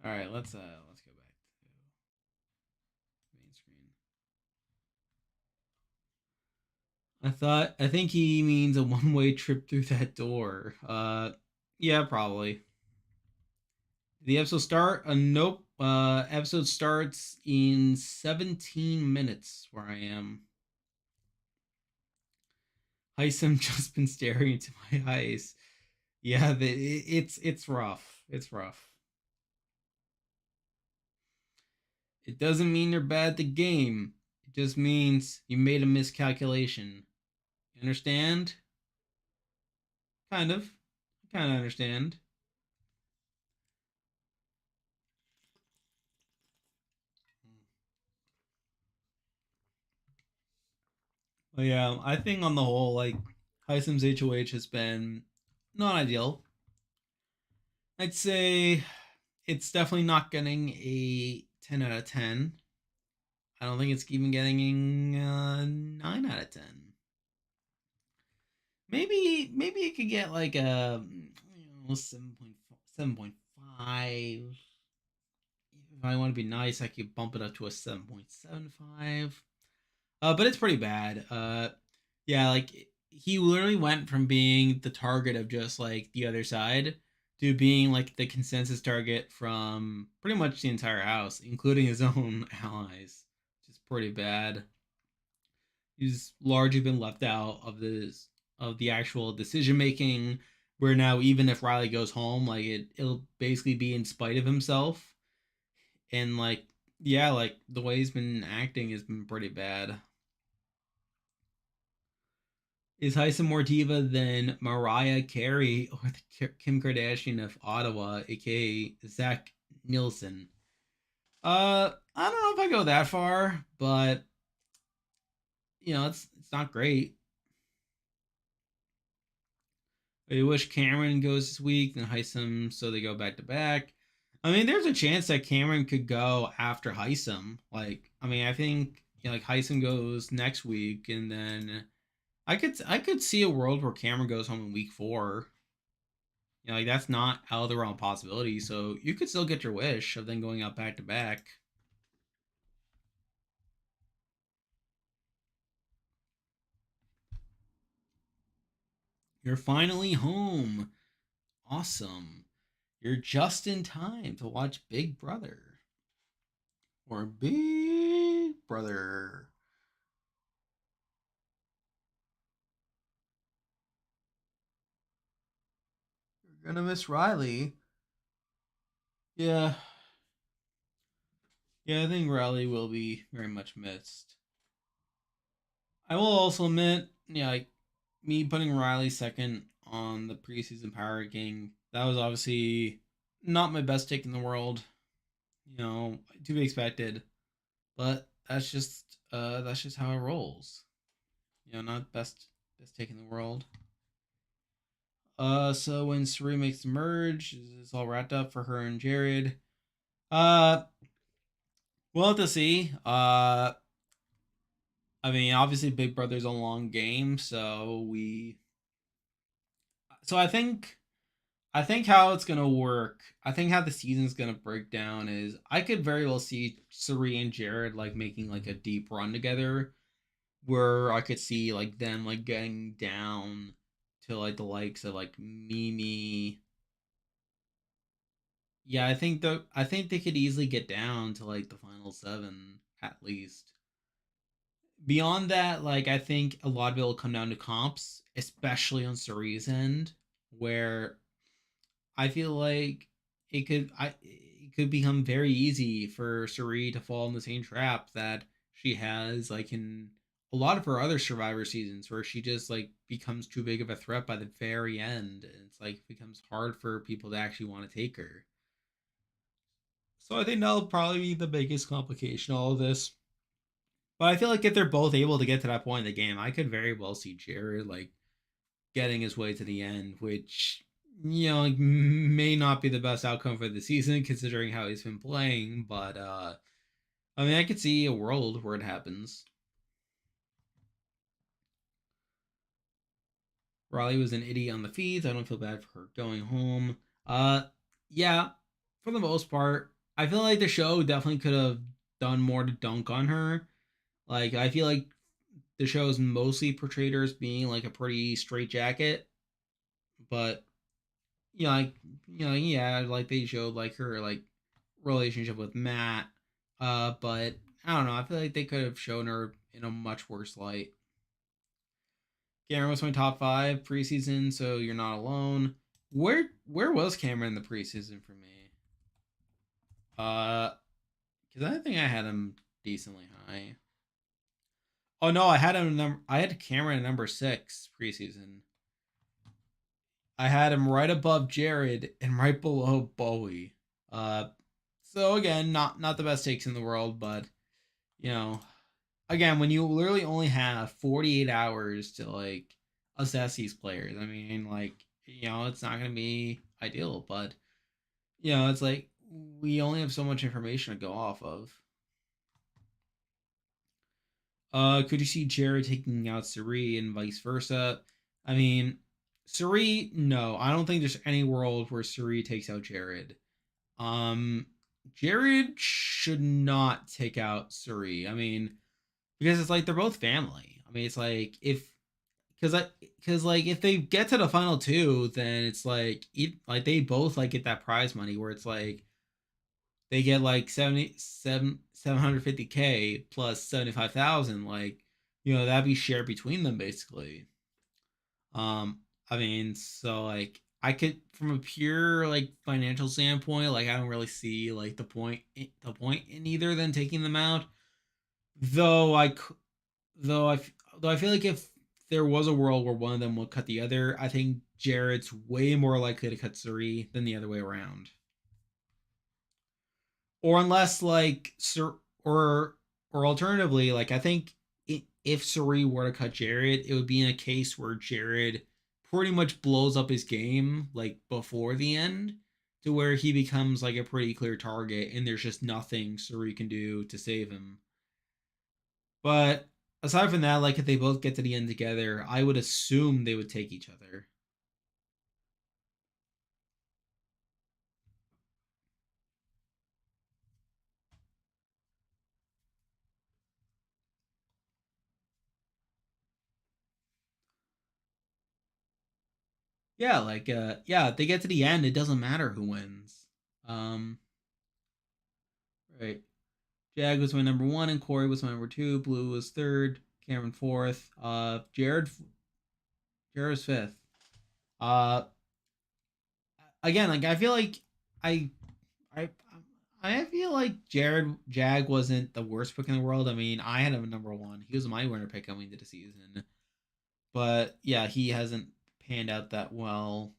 All right, let's go back to main screen. I think he means a one-way trip through that door. Yeah, probably. Did the episode start? Nope. Episode starts in 17 minutes where I am. Heisem just been staring into my eyes. Yeah, it's rough. It's rough. It doesn't mean you're bad at the game. It just means you made a miscalculation. You understand? Kind of. I kind of understand. But yeah, I think on the whole, like Heisem's HOH has been not ideal. I'd say it's definitely not getting a 10 out of 10. I don't think it's even getting a 9 out of 10. Maybe it could get like a 7.5. If I want to be nice, I could bump it up to a 7.75. But it's pretty bad. Yeah, like he literally went from being the target of just like the other side to being like the consensus target from pretty much the entire house, including his own allies, which is pretty bad. He's largely been left out of the actual decision making. Where now, even if Riley goes home, like it'll basically be in spite of himself, and like yeah, like the way he's been acting has been pretty bad. Is Heisen more diva than Mariah Carey or the Kim Kardashian of Ottawa, aka Zach Nielsen? I don't know if I go that far, but it's not great. I wish Cameron goes this week, then Heisem, so they go back to back. I mean, there's a chance that Cameron could go after Heisem. Like, I mean, I think like Heisem goes next week, and then I could see a world where Cameron goes home in week 4. Like that's not out of the realm of possibility. So you could still get your wish of then going out back to back. You're finally home. Awesome. You're just in time to watch Big Brother. Or Big Brother. You're gonna miss Riley. Yeah. Yeah, I think Riley will be very much missed. I will also admit, yeah, like me putting Riley second on the preseason power ranking, that was obviously not my best take in the world. To be expected. But that's just how it rolls. Not best take in the world. So when Sari makes the merge, it's all wrapped up for her and Jared. Uh, we'll have to see. I mean, obviously, Big Brother's a long game, so I think how it's gonna work. I think how the season's gonna break down is I could very well see Sari and Jared like making like a deep run together, where I could see like them like getting down to like the likes of like Mimi. Yeah, I think they could easily get down to like the final 7 at least. Beyond that, like I think a lot of it will come down to comps, especially on Suri's end, where I feel like it could become very easy for Suri to fall in the same trap that she has like in a lot of her other Survivor seasons, where she just like becomes too big of a threat by the very end, and it's like becomes hard for people to actually want to take her. So I think that'll probably be the biggest complication of all of this. But I feel like if they're both able to get to that point in the game, I could very well see Jared like getting his way to the end, which like, may not be the best outcome for the season considering how he's been playing. But I mean, I could see a world where it happens. Riley was an idiot on the feeds. I don't feel bad for her going home. Uh, yeah, for the most part, I feel like the show definitely could have done more to dunk on her. Like, I feel like the show is mostly portrayed her as being like a pretty straight jacket, but like yeah, like they showed like her like relationship with Matt. But I don't know. I feel like they could have shown her in a much worse light. Cameron was my top five preseason, so you're not alone. Where was Cameron in the preseason for me? Because I think I had him decently high. Oh no, I had him number. I had Cameron at number 6 preseason. I had him right above Jared and right below Bowie. Uh, so again, not the best takes in the world, but you know, again, when you literally only have 48 hours to like assess these players, I mean, like it's not gonna be ideal, but it's like we only have so much information to go off of. Could you see Jared taking out Suri and vice versa? I mean, Suri, no, I don't think there's any world where Suri takes out Jared. Um, Jared should not take out Suri. I mean, because it's like they're both family. I mean, it's like if because like if they get to the final two, then it's like like they both like get that prize money where it's like they get like 750K plus 75,000. Like that'd be shared between them basically. I mean, so like I could from a pure like financial standpoint, like I don't really see like the point in either than taking them out. Though I though I though I feel like if there was a world where one of them would cut the other, I think Jarrett's way more likely to cut Suri than the other way around. Or unless like Sir or alternatively, like I think if Suri were to cut Jared, it would be in a case where Jared pretty much blows up his game like before the end to where he becomes like a pretty clear target and there's just nothing Suri can do to save him. But aside from that, like if they both get to the end together, I would assume they would take each other. Yeah, like yeah, if they get to the end, it doesn't matter who wins. Um right. Jag was my number one, and Corey was my number two. Blue was third. Cameron fourth. Jared was fifth. Uh, again, like I feel like I, I, I feel like Jared Jag wasn't the worst pick in the world. I mean, I had him at number one. He was my winner pick coming into the season, but yeah, he hasn't panned out that well.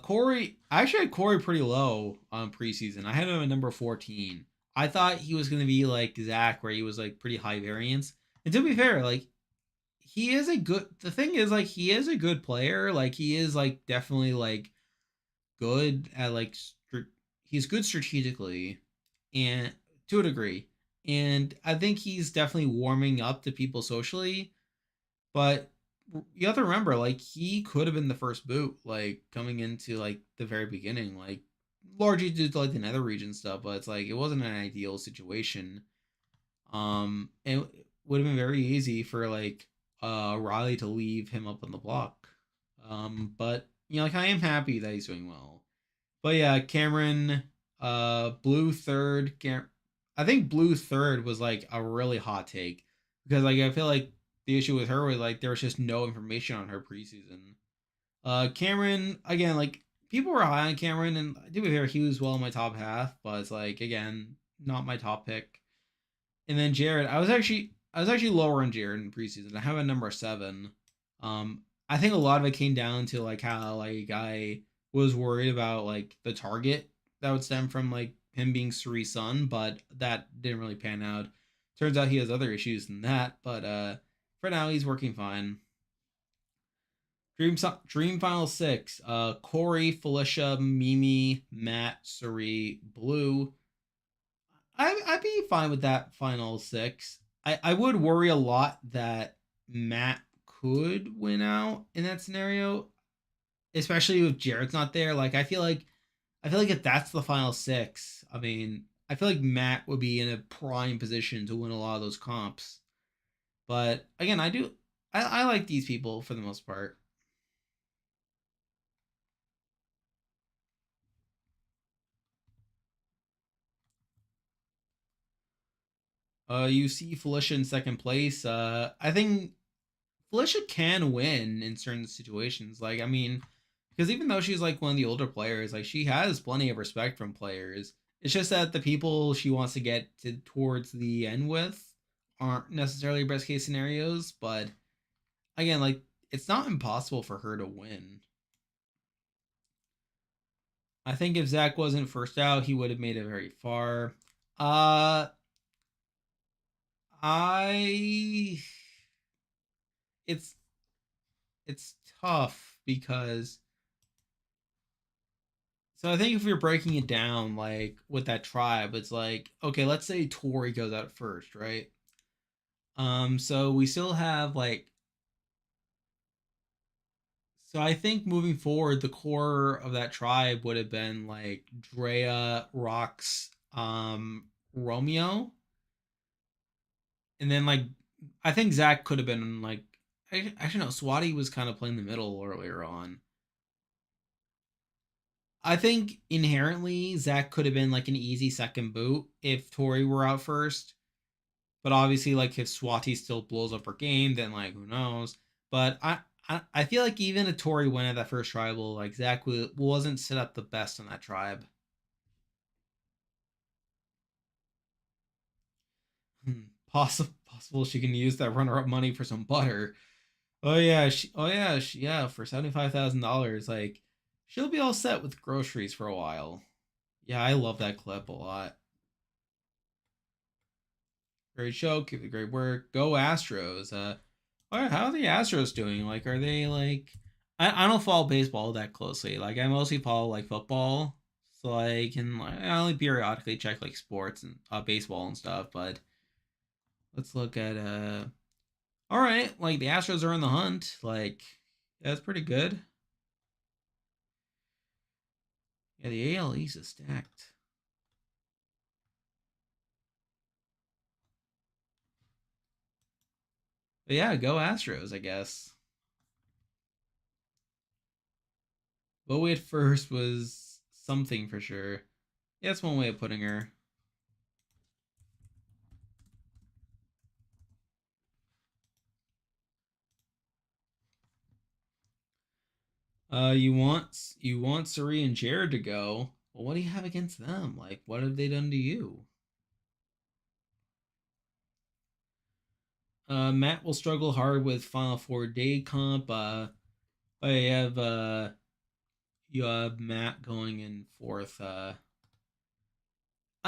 Corey, I actually had Corey pretty low on preseason. I had him at number 14. I thought he was gonna be like Zach, where he was like pretty high variance. And to be fair, like he is a good. The thing is, like he is a good player. Like he is like definitely like good at like he's good strategically, and to a degree. And I think he's definitely warming up to people socially. But you have to remember, like he could have been the first boot, like coming into like the very beginning, like largely due to like the nether region stuff. But it's like it wasn't an ideal situation. And it would have been very easy for like Riley to leave him up on the block. But like I am happy that he's doing well. But yeah, Cameron, Blue third. I think Blue third was like a really hot take because like I feel like the issue with her was like there was just no information on her preseason. Cameron again, like people were high on Cameron, and to be fair, he was well in my top half, but it's like again not my top pick. And then Jared, I was actually lower on Jared in preseason. I have a number 7. I think a lot of it came down to like how like I was worried about like the target that would stem from like him being Suri's son, but that didn't really pan out. Turns out he has other issues than that, but for now he's working fine. Dream Final 6. Corey, Felicia, Mimi, Matt, Suri, Blue. I'd be fine with that final 6. I would worry a lot that Matt could win out in that scenario, especially if Jared's not there. Like I feel like if that's the final six, I mean, I feel like Matt would be in a prime position to win a lot of those comps. But again, I like these people for the most part. You see Felicia in second place. I think Felicia can win in certain situations. Like, I mean, because even though she's like one of the older players, like she has plenty of respect from players. It's just that the people she wants to get to towards the end with aren't necessarily best case scenarios. But again, like it's not impossible for her to win. I think if Zach wasn't first out, he would have made it very far. Uh, I it's it's tough because so I think if you're breaking it down like with that tribe, it's like okay, let's say Tori goes out first, right? So we still have like so I think moving forward, the core of that tribe would have been like Drea, Rox, Romeo, and then like I think Zach could have been like actually no, Swati was kind of playing the middle earlier on. I think inherently Zach could have been like an easy second boot if Tori were out first. But obviously, like if Swati still blows up her game, then like who knows? But I feel like even if Tori went at that first tribal, like Zach wasn't set up the best on that tribe. Possible she can use that runner up money for some butter. Yeah, for $75,000, like she'll be all set with groceries for a while. Yeah, I love that clip a lot. Great show, keep the great work. Go Astros. How are the Astros doing? Like, are they like? I don't follow baseball that closely. Like, I mostly follow like football, so I can like I only periodically check like sports and baseball and stuff. But let's look at All right, like the Astros are in the hunt. Like, yeah, that's pretty good. Yeah, the AL East is stacked. But yeah, go Astros, I guess. Bowie at first was something for sure. Yeah, that's one way of putting her. You want Suri and Jared to go. Well, what do you have against them? Like, what have they done to you? Matt will struggle hard with Final Four day comp. I have you have Matt going in fourth. I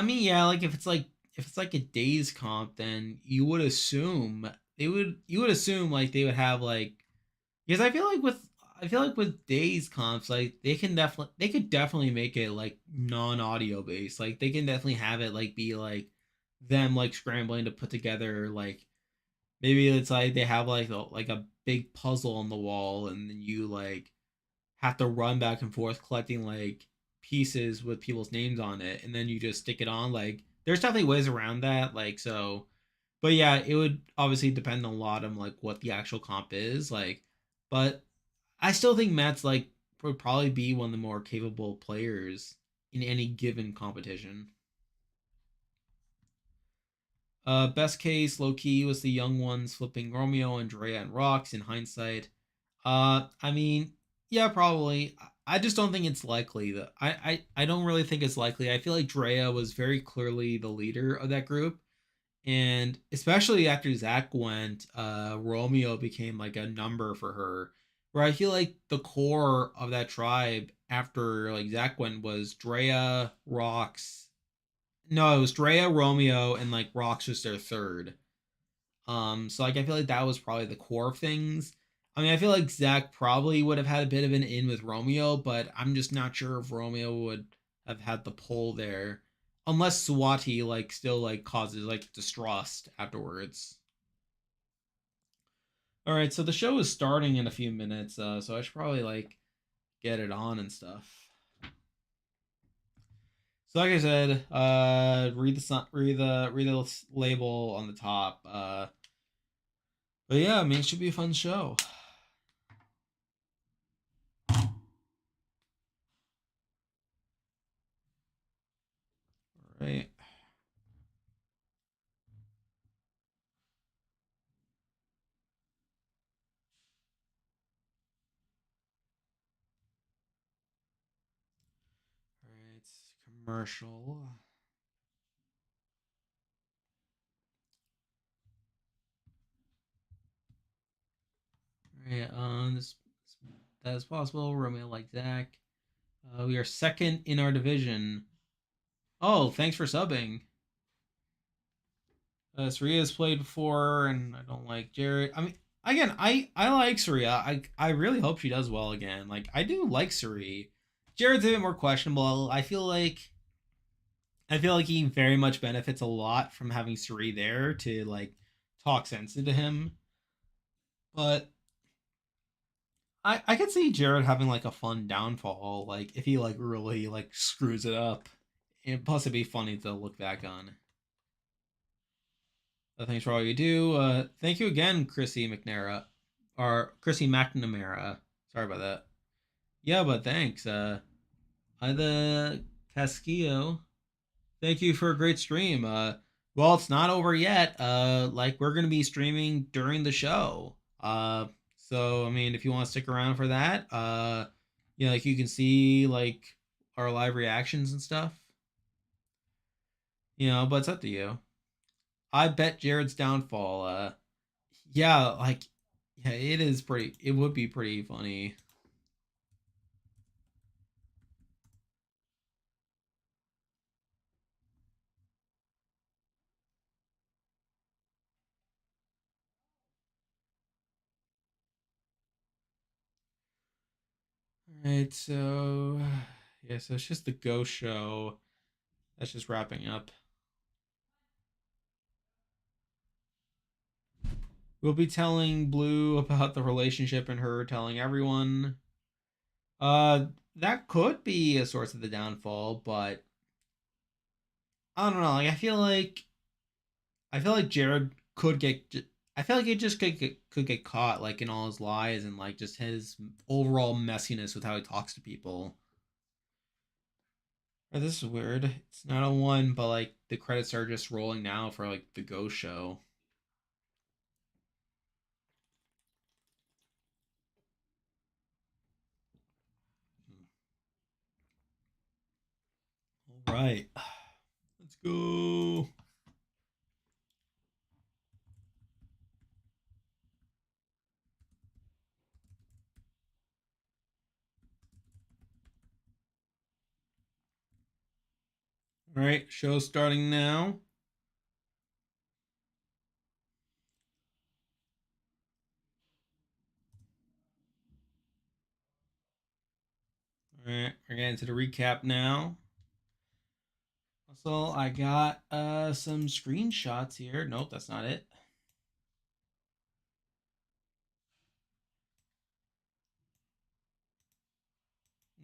mean, yeah, like if it's like a days comp, then you would assume like they would have like because I feel like with days comps like they could definitely make it like non audio based. Like they can definitely have it like be like them like scrambling to put together like maybe it's like they have like a big puzzle on the wall and then you like have to run back and forth collecting like pieces with people's names on it and then you just stick it on like there's definitely ways around that like so but yeah it would obviously depend a lot on like what the actual comp is like but I still think Matt's like would probably be one of the more capable players in any given competition. Best case, low key was the young ones flipping Romeo, Andrea, and Rocks in hindsight. I mean, yeah, probably. I just don't think it's likely that I don't really think it's likely. I feel like Drea was very clearly the leader of that group, and especially after Zach went, Romeo became like a number for her. Where I feel like the core of that tribe after like Zach went was Drea, Rocks. No, it was Drea, Romeo, and like Rocks was their third. So like I feel like that was probably the core of things. I mean, I feel like Zach probably would have had a bit of an in with Romeo, but I'm just not sure if Romeo would have had the pull there, unless Swati like still like causes like distrust afterwards. All right, so the show is starting in a few minutes, so I should probably like get it on and stuff. So like I said, read the label on the top. But yeah, I mean, it should be a fun show. All right. All right. Commercial. All right. This that is possible. Romeo like Zach. We are second in our division. Oh, thanks for subbing. Saria's played before, and I don't like Jared. I mean, again, I like Saria. I really hope she does well again. Like I do like Sari. Jared's a bit more questionable. I feel like he very much benefits a lot from having Sari there to like talk sense into him. But I could see Jared having like a fun downfall, like if he like really like screws it up. And plus it'd be funny to look back on. Thanks for all you do. Thank you again, Chrissy McNamara. Or Chrissy McNamara. Sorry about that. Yeah, but thanks. The Casquillo. Thank you for a great stream. Well, it's not over yet. Like we're gonna be streaming during the show. So I mean, if you want to stick around for that, like you can see like our live reactions and stuff. But it's up to you. I bet Jared's downfall. Yeah, like, yeah, it is pretty. It would be pretty funny. All right, so yeah, so it's just the ghost show. That's just wrapping up. We'll be telling Blue about the relationship and her telling everyone. That could be a source of the downfall, but I don't know. Like, I feel like Jared could get. I feel like he just could get caught like in all his lies and like just his overall messiness with how he talks to people. Oh, this is weird. It's not a one, but like the credits are just rolling now for like the Ghost Show. All right, let's go. All right, show starting now. All right, we're getting to the recap now. So I got some screenshots here. Nope, that's not it.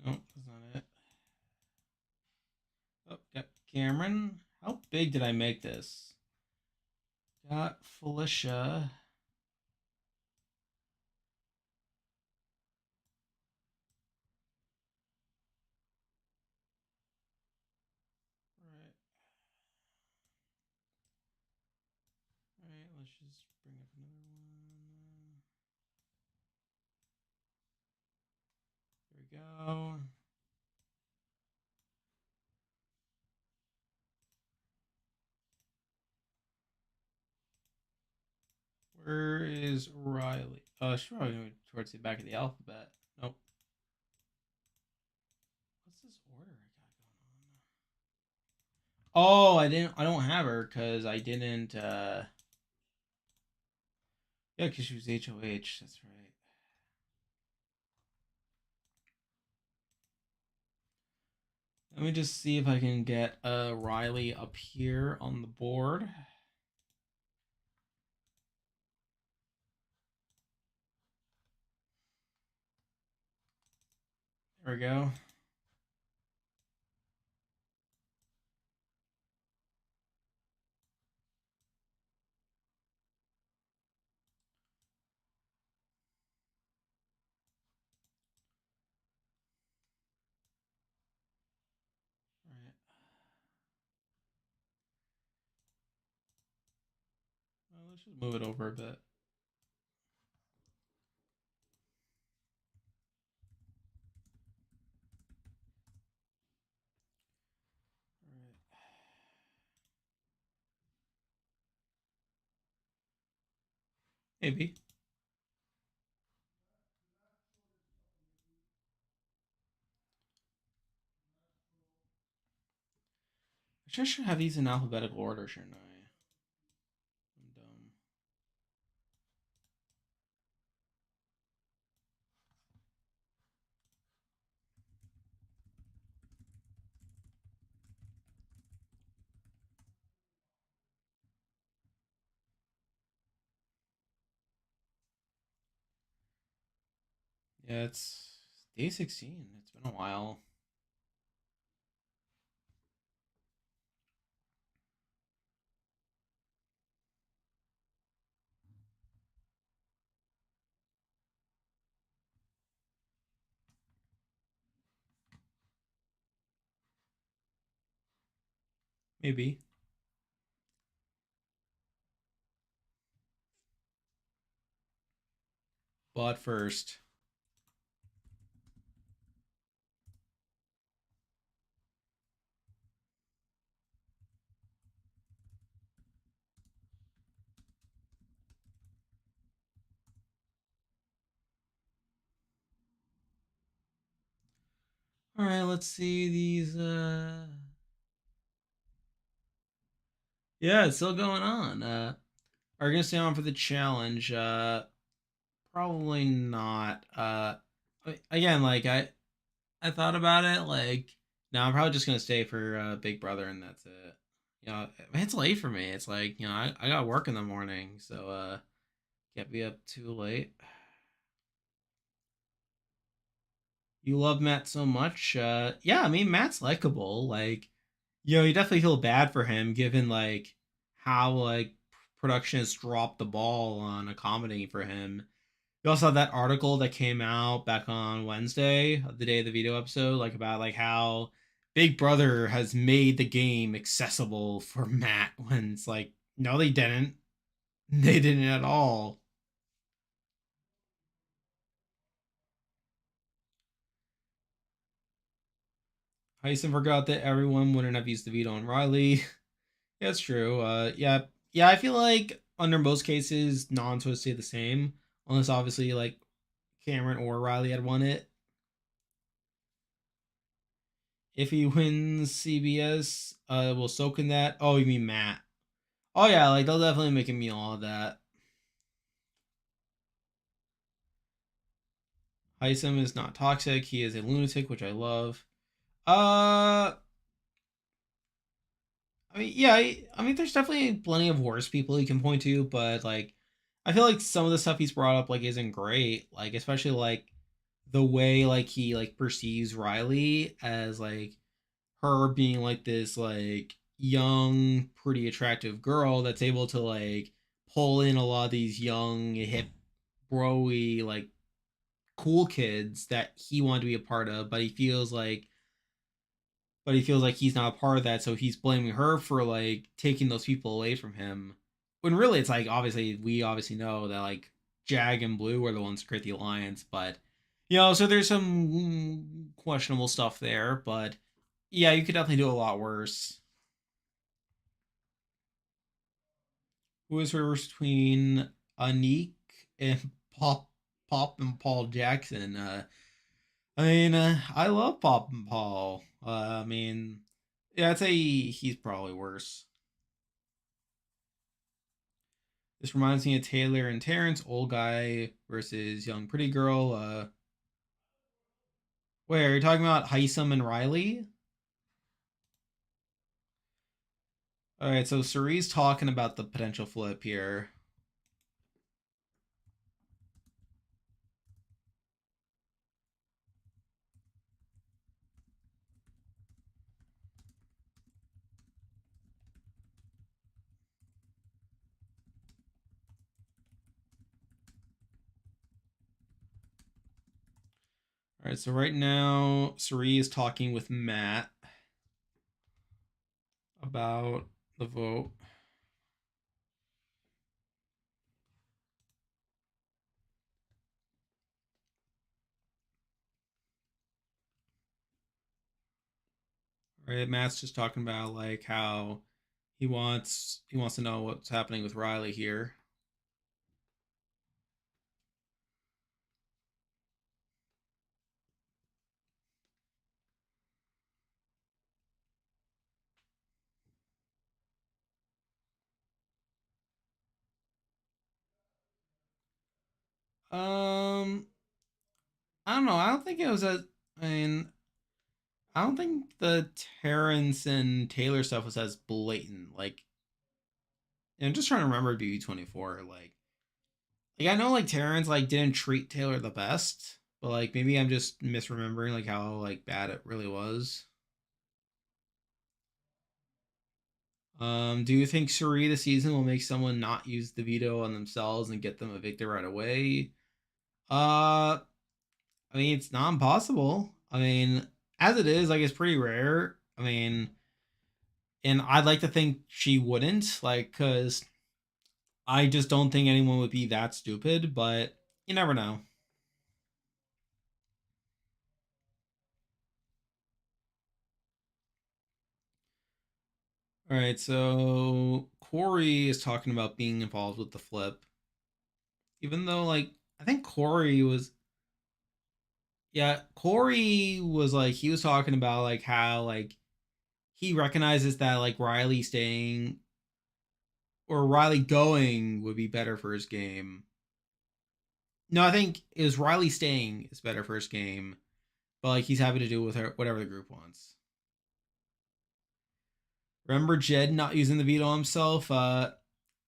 Nope, that's not it. Oh, got Cameron. How big did I make this? Got Felicia. Right. All right, let's just bring up another one. There we go. Where is Riley? Oh, she's probably going towards the back of the alphabet. Nope. What's this order I got going on? Oh, I don't have her because I didn't. Yeah, because she was HOH. That's right. Let me just see if I can get Riley up here on the board. There we go. All right. Well, let's just move it over a bit. All right. Maybe. I should have these in alphabetical order, shouldn't I? I'm dumb. Yeah, it's day 16. It's been a while. Maybe. But first. All right, let's see these. Yeah, it's still going on. Are you gonna stay on for the challenge? Probably not. Again, like I thought about it. Like, no, I'm probably just gonna stay for Big Brother, and that's it. It's late for me. It's like I got work in the morning, so can't be up too late. You love Matt so much. Yeah, I mean Matt's likable. Like, you definitely feel bad for him given like how like production has dropped the ball on accommodating for him. You also had that article that came out back on Wednesday, the day of the video episode, like about like how Big Brother has made the game accessible for Matt when it's like, no, they didn't. They didn't at all. Heisen forgot that everyone wouldn't have used the veto on Riley. Yeah, that's true. Yeah. I feel like under most cases, nons would stay the same, unless obviously like Cameron or Riley had won it. If he wins CBS, we'll soak in that. Oh, you mean Matt? Oh yeah, like they'll definitely make a meal of that. Heisem is not toxic. He is a lunatic, which I love. Uh, I mean, yeah, I mean, there's definitely plenty of worse people you can point to, but like, I feel like some of the stuff he's brought up like isn't great. Like, especially like the way like he like perceives Riley as like her being like this like young, pretty attractive girl that's able to like pull in a lot of these young, hip, broy like cool kids that he wanted to be a part of, but he feels like he's not a part of that, so he's blaming her for like taking those people away from him. When really it's like obviously we obviously know that like Jag and Blue are the ones who create the alliance, but so there's some questionable stuff there, but yeah, you could definitely do a lot worse. Who is reversed between Anik and Pop and Paul Jackson? I mean, I love Pop and Paul. I mean, yeah, I'd say he's probably worse. This reminds me of Taylor and Terrence, old guy versus young pretty girl. Wait, are you talking about Heisem and Riley? All right, so Cerie's talking about the potential flip here. right, so right now, Suri is talking with Matt about the vote. Right, Matt's just talking about like how he wants to know what's happening with Riley here. Um, I don't know. I don't think it was as. I mean, I don't think the Terrence and Taylor stuff was as blatant. Like, I'm just trying to remember BB24. Like I know like Terrence like didn't treat Taylor the best, but like maybe I'm just misremembering like how like bad it really was. Do you think Suri this season will make someone not use the veto on themselves and get them evicted right away? Uh, I mean it's not impossible. I mean, as it is, like it's pretty rare. I mean, and I'd like to think she wouldn't, like, cause I just don't think anyone would be that stupid, but you never know. All right, so Corey is talking about being involved with the flip, even though like I think Corey was, yeah, Corey was like he was talking about like how like he recognizes that like Riley staying or Riley going would be better for his game. No, I think it was Riley staying is better for his game, but like he's happy to do with her whatever the group wants. Remember Jed not using the veto himself?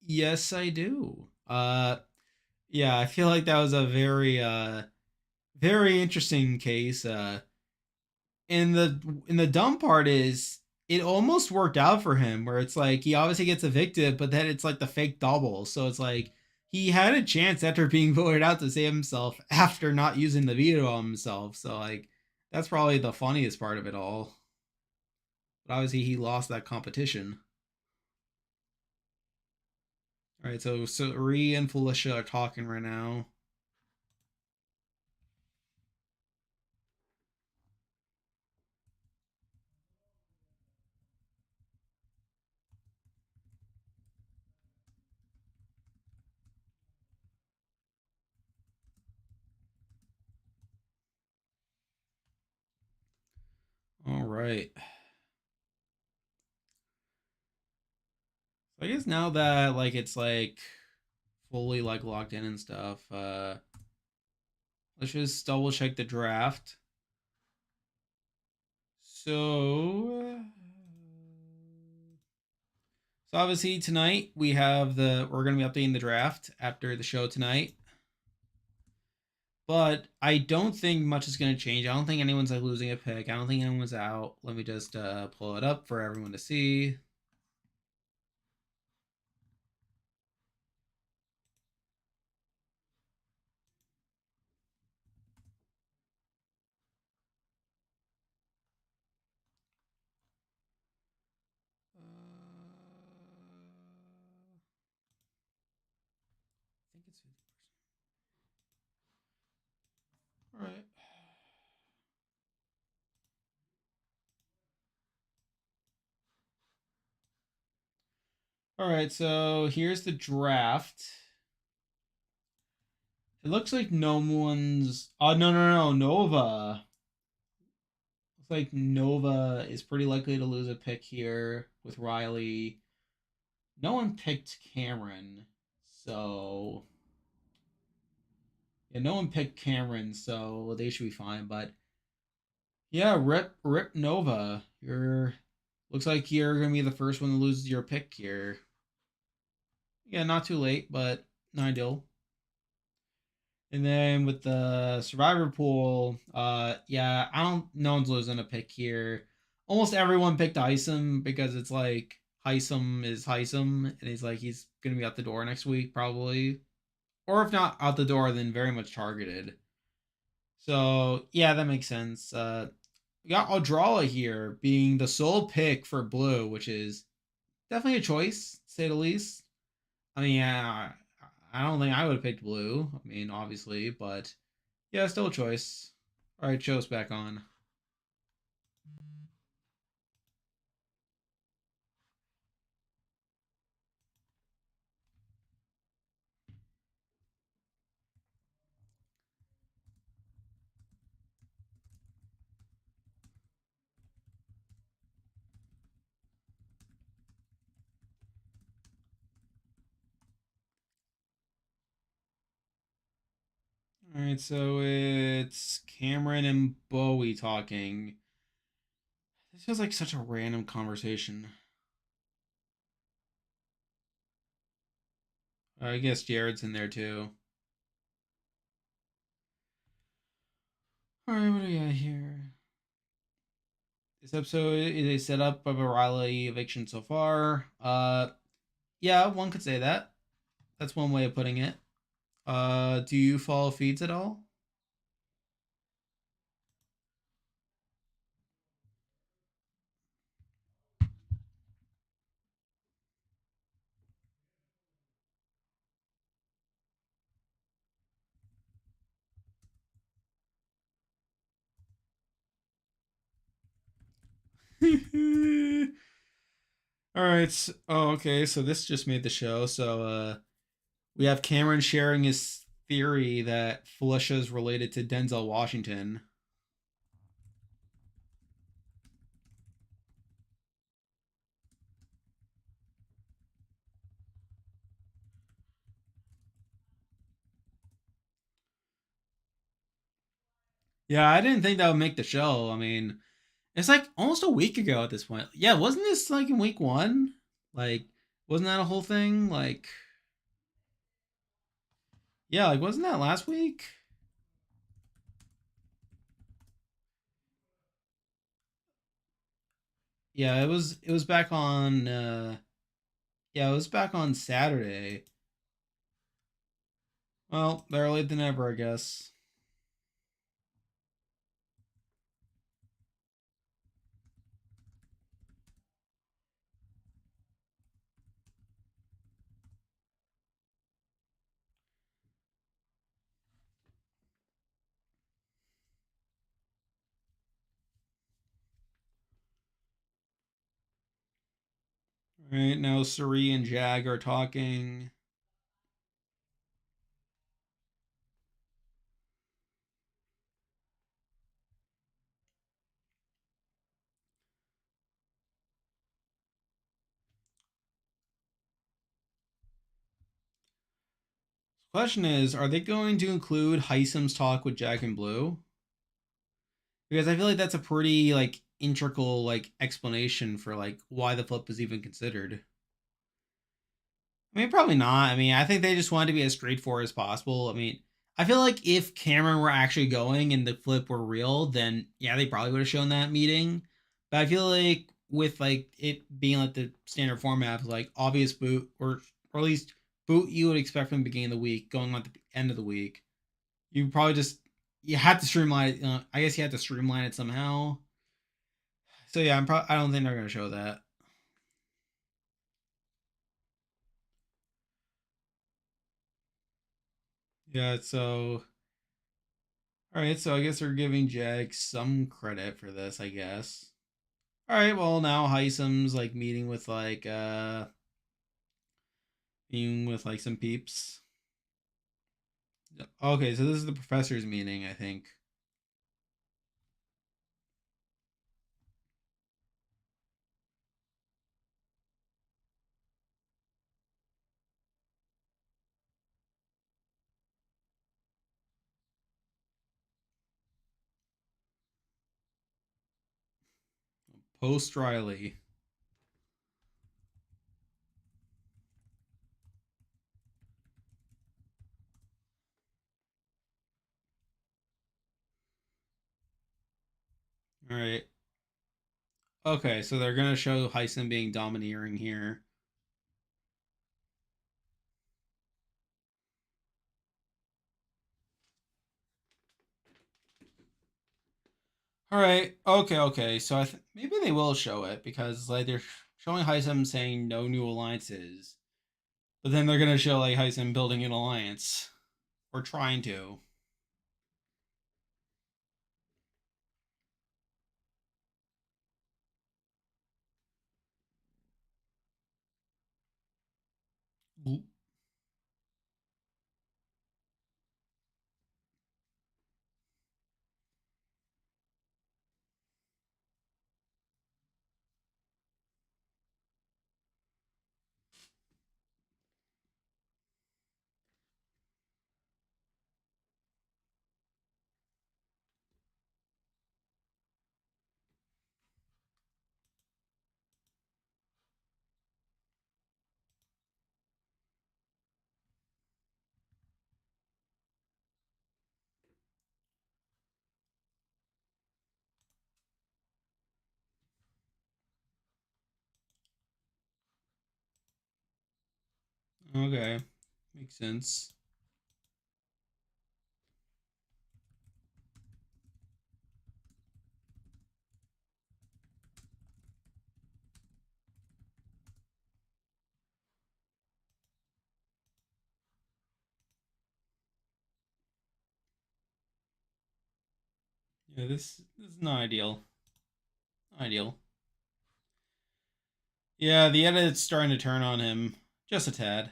Yes, I do. Yeah, I feel like that was a very interesting case. And the dumb part is it almost worked out for him, where it's like he obviously gets evicted, but then it's like the fake double. So it's like he had a chance after being voted out to save himself after not using the veto on himself. So like that's probably the funniest part of it all. But obviously he lost that competition. All right, so Ree and Felicia are talking right now. All right. So I guess now that like it's like fully like locked in and stuff, let's just double check the draft. So obviously tonight we're gonna be updating the draft after the show tonight. But I don't think much is gonna change. I don't think anyone's like losing a pick. I don't think anyone's out. Let me just pull it up for everyone to see. I think it's 50%. All right. All right, so here's the draft. It looks like no one's. Oh no, Nova. Looks like Nova is pretty likely to lose a pick here with Riley. No one picked Cameron, so yeah, no one picked Cameron, so they should be fine. But yeah, rip Nova. You're looks like you're gonna be the first one to lose your pick here. Yeah, not too late, but not ideal. And then with the survivor pool, yeah, I don't. No one's losing a pick here. Almost everyone picked Isom because it's like Isom is Isom, and he's gonna be out the door next week probably, or if not out the door, then very much targeted. So yeah, that makes sense. We got Aldrala here being the sole pick for blue, which is definitely a choice, to say the least. I mean, yeah, I don't think I would have picked blue. I mean, obviously, but yeah, still a choice. All right, show's back on. All right, so it's Cameron and Bowie talking. This feels like such a random conversation. I guess Jared's in there too. All right, what do we got here? This episode is a setup of a Riley eviction so far. Yeah, one could say that. That's one way of putting it. Do you follow feeds at all? All right. Oh, okay. So this just made the show. So we have Cameron sharing his theory that Felicia is related to Denzel Washington. Yeah, I didn't think that would make the show. I mean, it's like almost a week ago at this point. Yeah, wasn't this like in week one? Like, wasn't that a whole thing? Like, yeah, like wasn't that last week? Yeah, it was. It was back on. Yeah, it was back on Saturday. Well, better late than ever, I guess. All right, now Suri and Jag are talking. Question is, are they going to include Heisem's talk with Jag and Blue? Because I feel like that's a pretty like integral like explanation for like why the flip was even considered. I mean, probably not. I mean, I think they just wanted to be as straightforward as possible. I mean, I feel like if Cameron were actually going and the flip were real, then yeah, they probably would have shown that meeting. But I feel like with like it being like the standard format of like obvious boot or at least boot you would expect from the beginning of the week, going on at the end of the week, you probably just you had to streamline it. I guess you had to streamline it somehow. So yeah, I don't think they're gonna show that. Yeah, so all right, so I guess we're giving Jag some credit for this, I guess. All right, well now Heisem's like meeting with like some peeps. Okay, so this is the professor's meeting, I think. Post Riley. All right. Okay, so they're gonna show Heisem being domineering here. All right. Okay. Okay. So maybe they will show it because like they're showing Heisem saying no new alliances, but then they're gonna show like Heisem building an alliance or trying to. Okay, makes sense. Yeah, this is not ideal. Ideal. Yeah, the edit's starting to turn on him just a tad.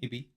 Maybe.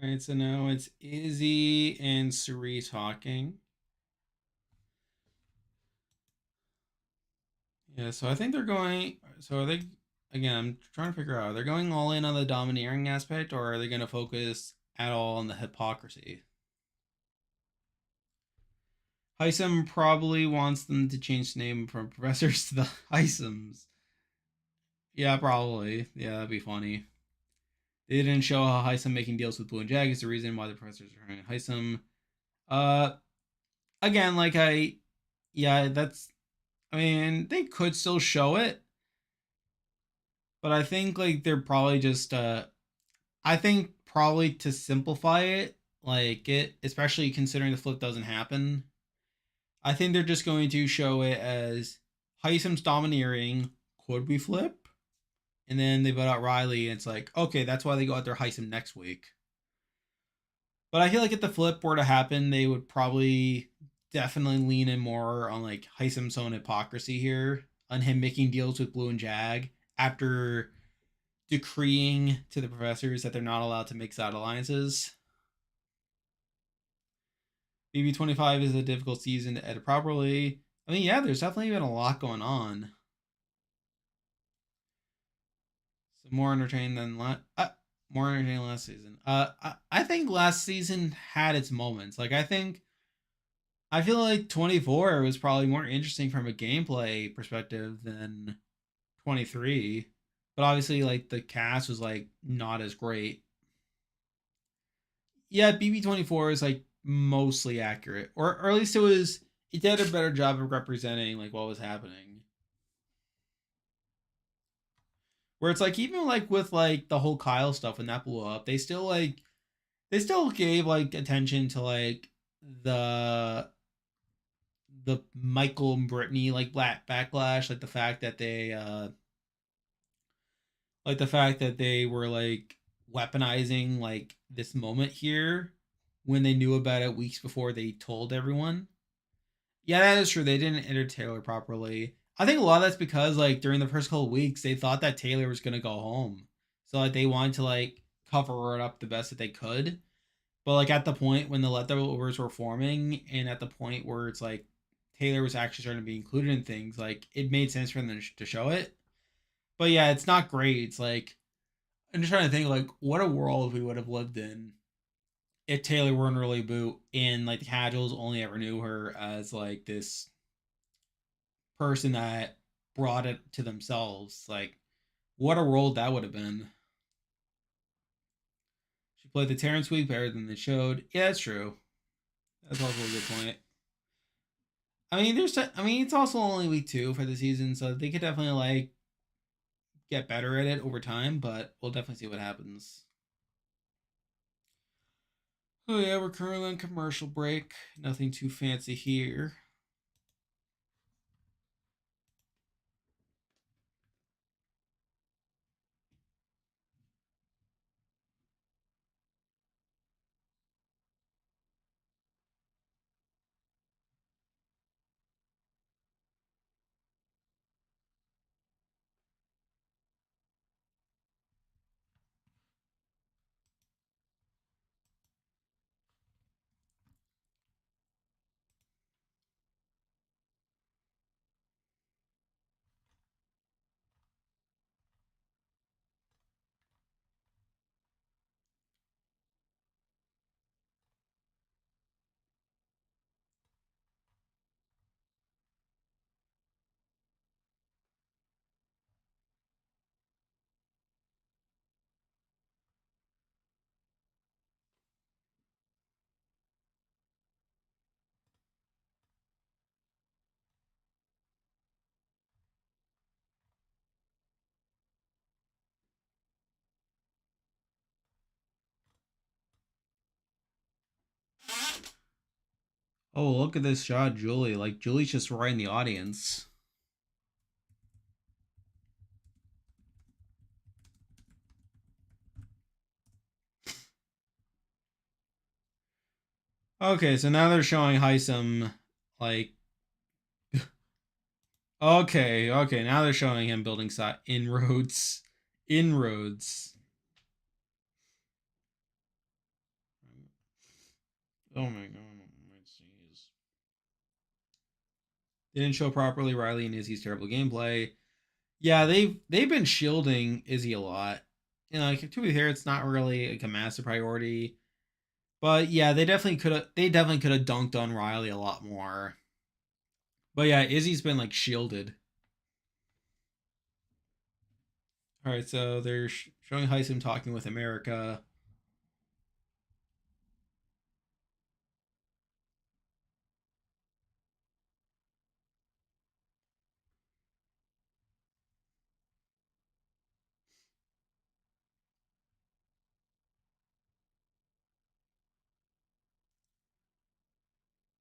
All right, so now it's Izzy and Suri talking. Yeah, so I think they're going. So are they? Again, I'm trying to figure out. Are they going all in on the domineering aspect, or are they going to focus at all on the hypocrisy? Heisem probably wants them to change the name from professors to the Heisems. Yeah, probably. Yeah, that'd be funny. They didn't show how Heisem making deals with Blue and Jag is the reason why the professors are hiring Heisem. Uh, again, yeah, that's. I mean, they could still show it, but I think like they're probably just. I think probably to simplify it, like it, especially considering the flip doesn't happen. I think they're just going to show it as Heisem's domineering. Could we flip? And then they vote out Riley, and it's like, okay, that's why they go out there Heisem next week. But I feel like if the flip were to happen, they would probably definitely lean in more on like Heisem's own hypocrisy here, on him making deals with Blue and Jag after decreeing to the professors that they're not allowed to make side alliances. BB25 is a difficult season to edit properly. I mean, yeah, there's definitely been a lot going on. So more entertaining than more entertaining last season. I think last season had its moments. Like I feel like 24 was probably more interesting from a gameplay perspective than 23. But obviously, like the cast was like not as great. Yeah, BB24 is like mostly accurate, or at least it did a better job of representing like what was happening. Where it's like even like with like the whole Kyle stuff when that blew up, they still gave like attention to like the the Michael and Brittany like black backlash, like the fact that they were like weaponizing like this moment here when they knew about it weeks before they told everyone. Yeah, that is true. They didn't enter Taylor properly. I think a lot of that's because like during the first couple of weeks they thought that Taylor was gonna go home, so like they wanted to like cover it up the best that they could. But like at the point when the leftovers were forming, and at the point where it's like Taylor was actually starting to be included in things, like it made sense for them to show it. But yeah, it's not great. It's like I'm just trying to think like what a world we would have lived in if Taylor were an early boot and like the casuals only ever knew her as like this person that brought it to themselves. Like what a world that would have been. She played the Terrence week better than they showed. Yeah, that's true. That's also a good point. I mean, it's also only week 2 for the season, so they could definitely like get better at it over time. But we'll definitely see what happens. Oh yeah, we're currently on commercial break. Nothing too fancy here. Oh, look at this shot, Julie. Like Julie's just right in the audience. Okay, so now they're showing Heisem like okay, now they're showing him building inroads. Inroads. Oh my god. They didn't show properly Riley and Izzy's terrible gameplay. Yeah, they've been shielding Izzy a lot. You know, like, to be fair, it's not really like a massive priority. But yeah, they definitely could have dunked on Riley a lot more. But yeah, Izzy's been like shielded. All right, so they're showing Heisem talking with America.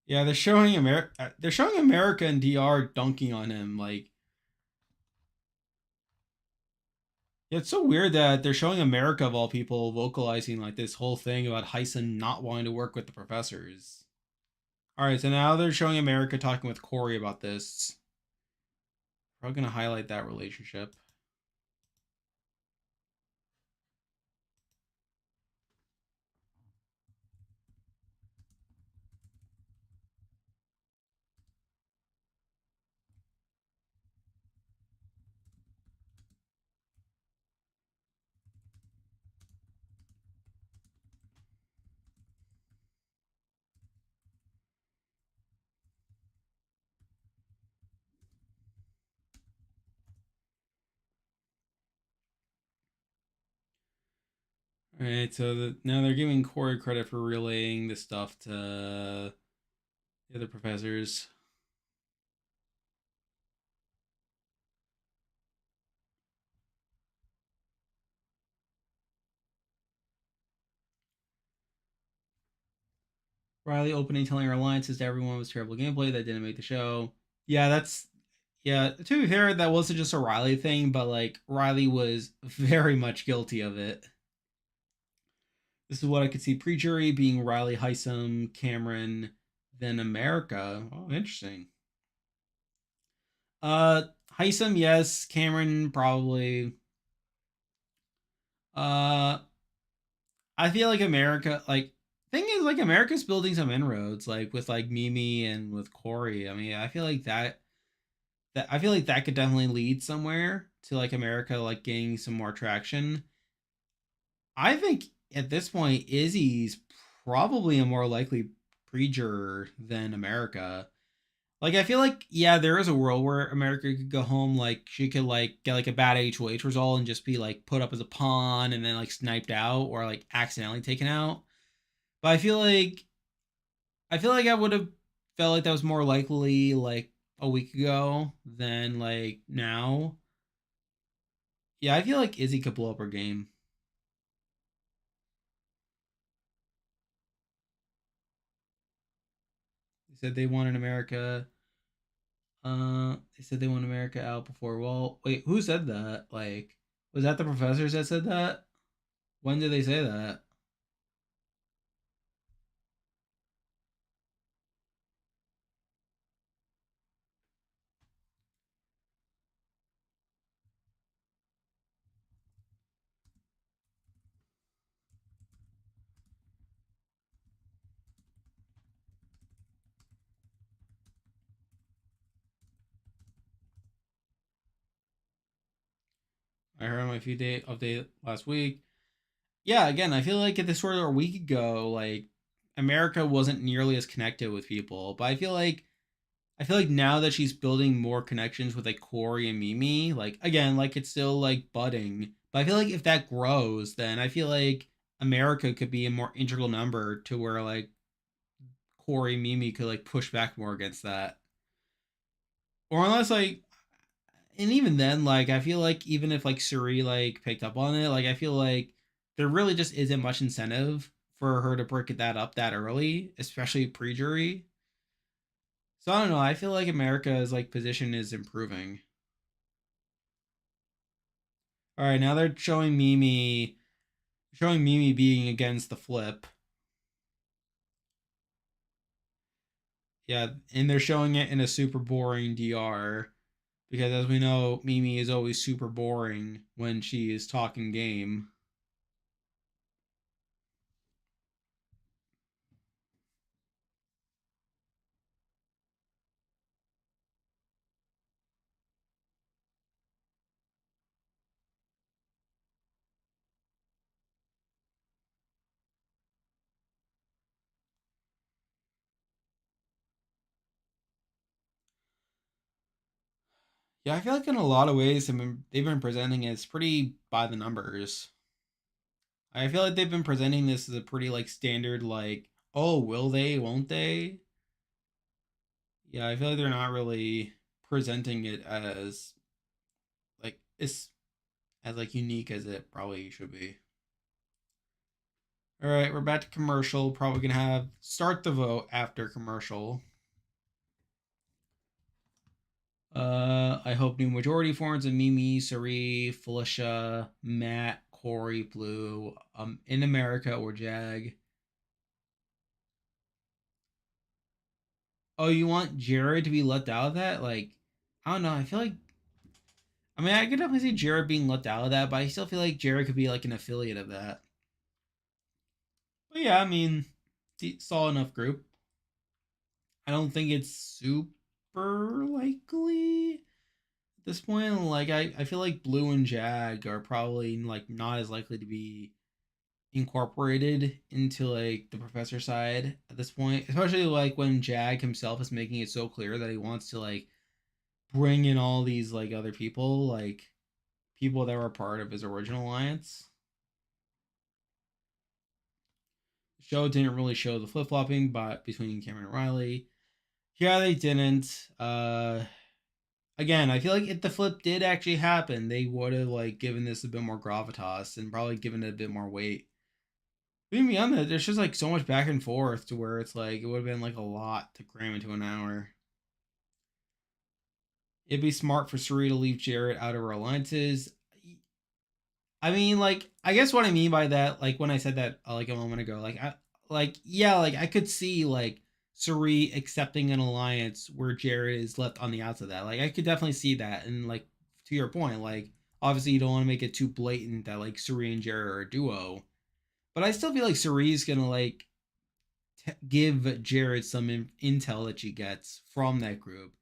Yeah, they're showing America and DR dunking on him. Like it's so weird that they're showing America of all people vocalizing like this whole thing about Heisen not wanting to work with the professors. All right, so now they're showing America talking with Corey about this. We're going to highlight that relationship. All right, so now they're giving Corey credit for relaying this stuff to the other professors. Riley opening telling her alliances to everyone was terrible gameplay that didn't make the show. Yeah, yeah. To be fair, that wasn't just a Riley thing, but like Riley was very much guilty of it. This is what I could see pre-jury being Riley, Heisem, Cameron, then America. Oh, interesting. Uh, Heisem, yes. Cameron, probably. Uh, I feel like America, like Thing is, like America's building some inroads, like with like Mimi and with Corey. I mean, I feel like that I feel like that could definitely lead somewhere to like America like gaining some more traction. I think at this point, Izzy's probably a more likely pre-juror than America. Like I feel like yeah, there is a world where America could go home, like she could like get like a bad HOH result and just be like put up as a pawn and then like sniped out or like accidentally taken out. But I feel like I would have felt like that was more likely like a week ago than like now. Yeah, I feel like Izzy could blow up her game. They said they wanted America. They said they want America out before. Well, wait, who said that? Like, was that the professors that said that? When did they say that? I heard on my few day update last week. Yeah, again, I feel like at this sort of a week ago, like America wasn't nearly as connected with people, but I feel like now that she's building more connections with like Corey and Mimi, like again, like it's still like budding. But I feel like if that grows, then I feel like America could be a more integral number to where like Corey and Mimi could like push back more against that. Or unless like and even then, like I feel like even if like Suri like picked up on it, like I feel like there really just isn't much incentive for her to break that up that early, especially pre-jury. So I don't know. I feel like America's like position is improving. All right, now they're showing Mimi being against the flip. Yeah, and they're showing it in a super boring DR because as we know, Mimi is always super boring when she is talking game. Yeah, I feel like in a lot of ways they've been presenting it as pretty by the numbers. I feel like they've been presenting this as a pretty like standard like, oh, will they, won't they? Yeah, I feel like they're not really presenting it as like it's as like unique as it probably should be. All right, we're back to commercial. Probably gonna have start the vote after commercial. I hope new majority forms of Mimi, Sari, Felicia, Matt, Corey, Blue, in America or Jag. Oh, you want Jared to be left out of that? Like, I don't know. I feel like I mean I could definitely see Jared being left out of that, but I still feel like Jared could be like an affiliate of that. But yeah, I mean, solid enough group. I don't think it's super likely at this point. Like I feel like Blue and Jag are probably like not as likely to be incorporated into like the professor side at this point, especially like when Jag himself is making it so clear that he wants to like bring in all these like other people, like people that were part of his original alliance. The show didn't really show the flip flopping, but between Cameron and Riley, yeah, they didn't. Again, I feel like if the flip did actually happen, they would have like given this a bit more gravitas and probably given it a bit more weight. Even beyond that, there's just like so much back and forth to where it's like it would have been like a lot to cram into an hour. It'd be smart for Suri to leave Jarrett out of her alliances. I mean, like, I guess what I mean by that, like when I said that like a moment ago, like yeah, like I could see like Suri accepting an alliance where Jared is left on the outs of that. Like I could definitely see that, and like to your point, like obviously you don't want to make it too blatant that like Suri and Jared are a duo, but I still feel like Suri's gonna like. give Jared some intel that she gets from that group,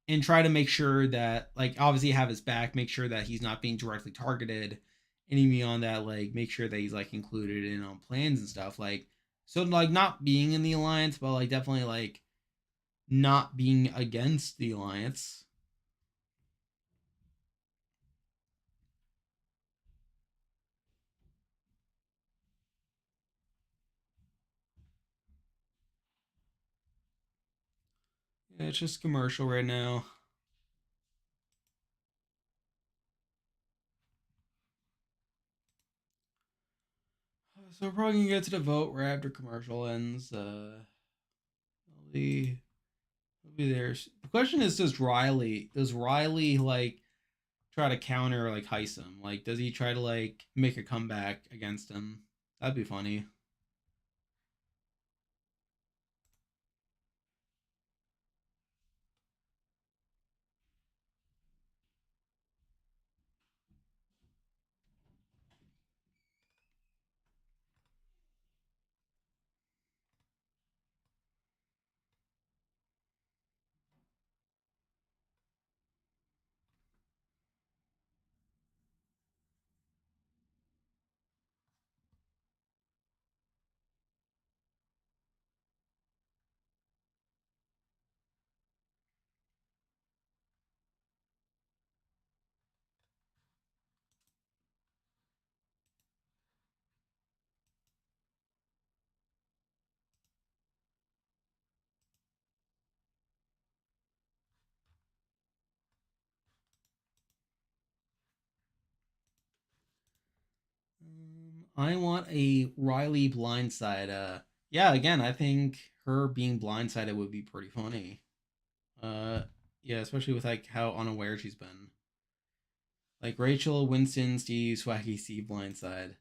and try to make sure that, like, obviously have his back, make sure that he's not being directly targeted, and even beyond that, like, make sure that he's like included in on plans and stuff. Like, so like not being in the alliance, but like definitely like not being against the alliance. Yeah, it's just commercial right now. So we're probably gonna get to the vote right after commercial ends. I'll be there. The question is, does Riley like try to counter like Heisem? Like, does he try to like make a comeback against him? That'd be funny. I want a Riley blindside. Yeah, again, I think her being blindsided would be pretty funny. Uh, yeah, especially with like how unaware she's been. Like Rachel, Winston, Steve, Swaggy, Steve, blindside.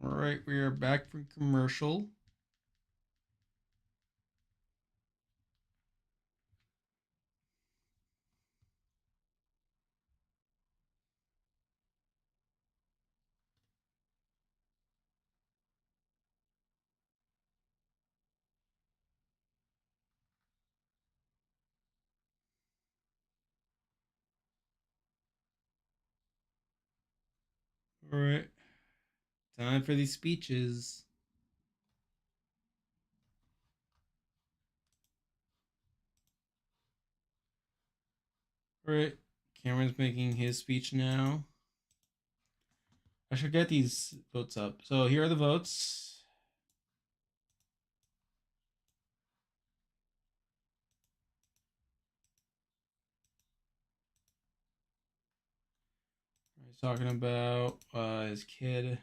All right, we are back from commercial. All right, time for these speeches. All right, Cameron's making his speech now. I should get these votes up. So here are the votes. He's talking about his kid.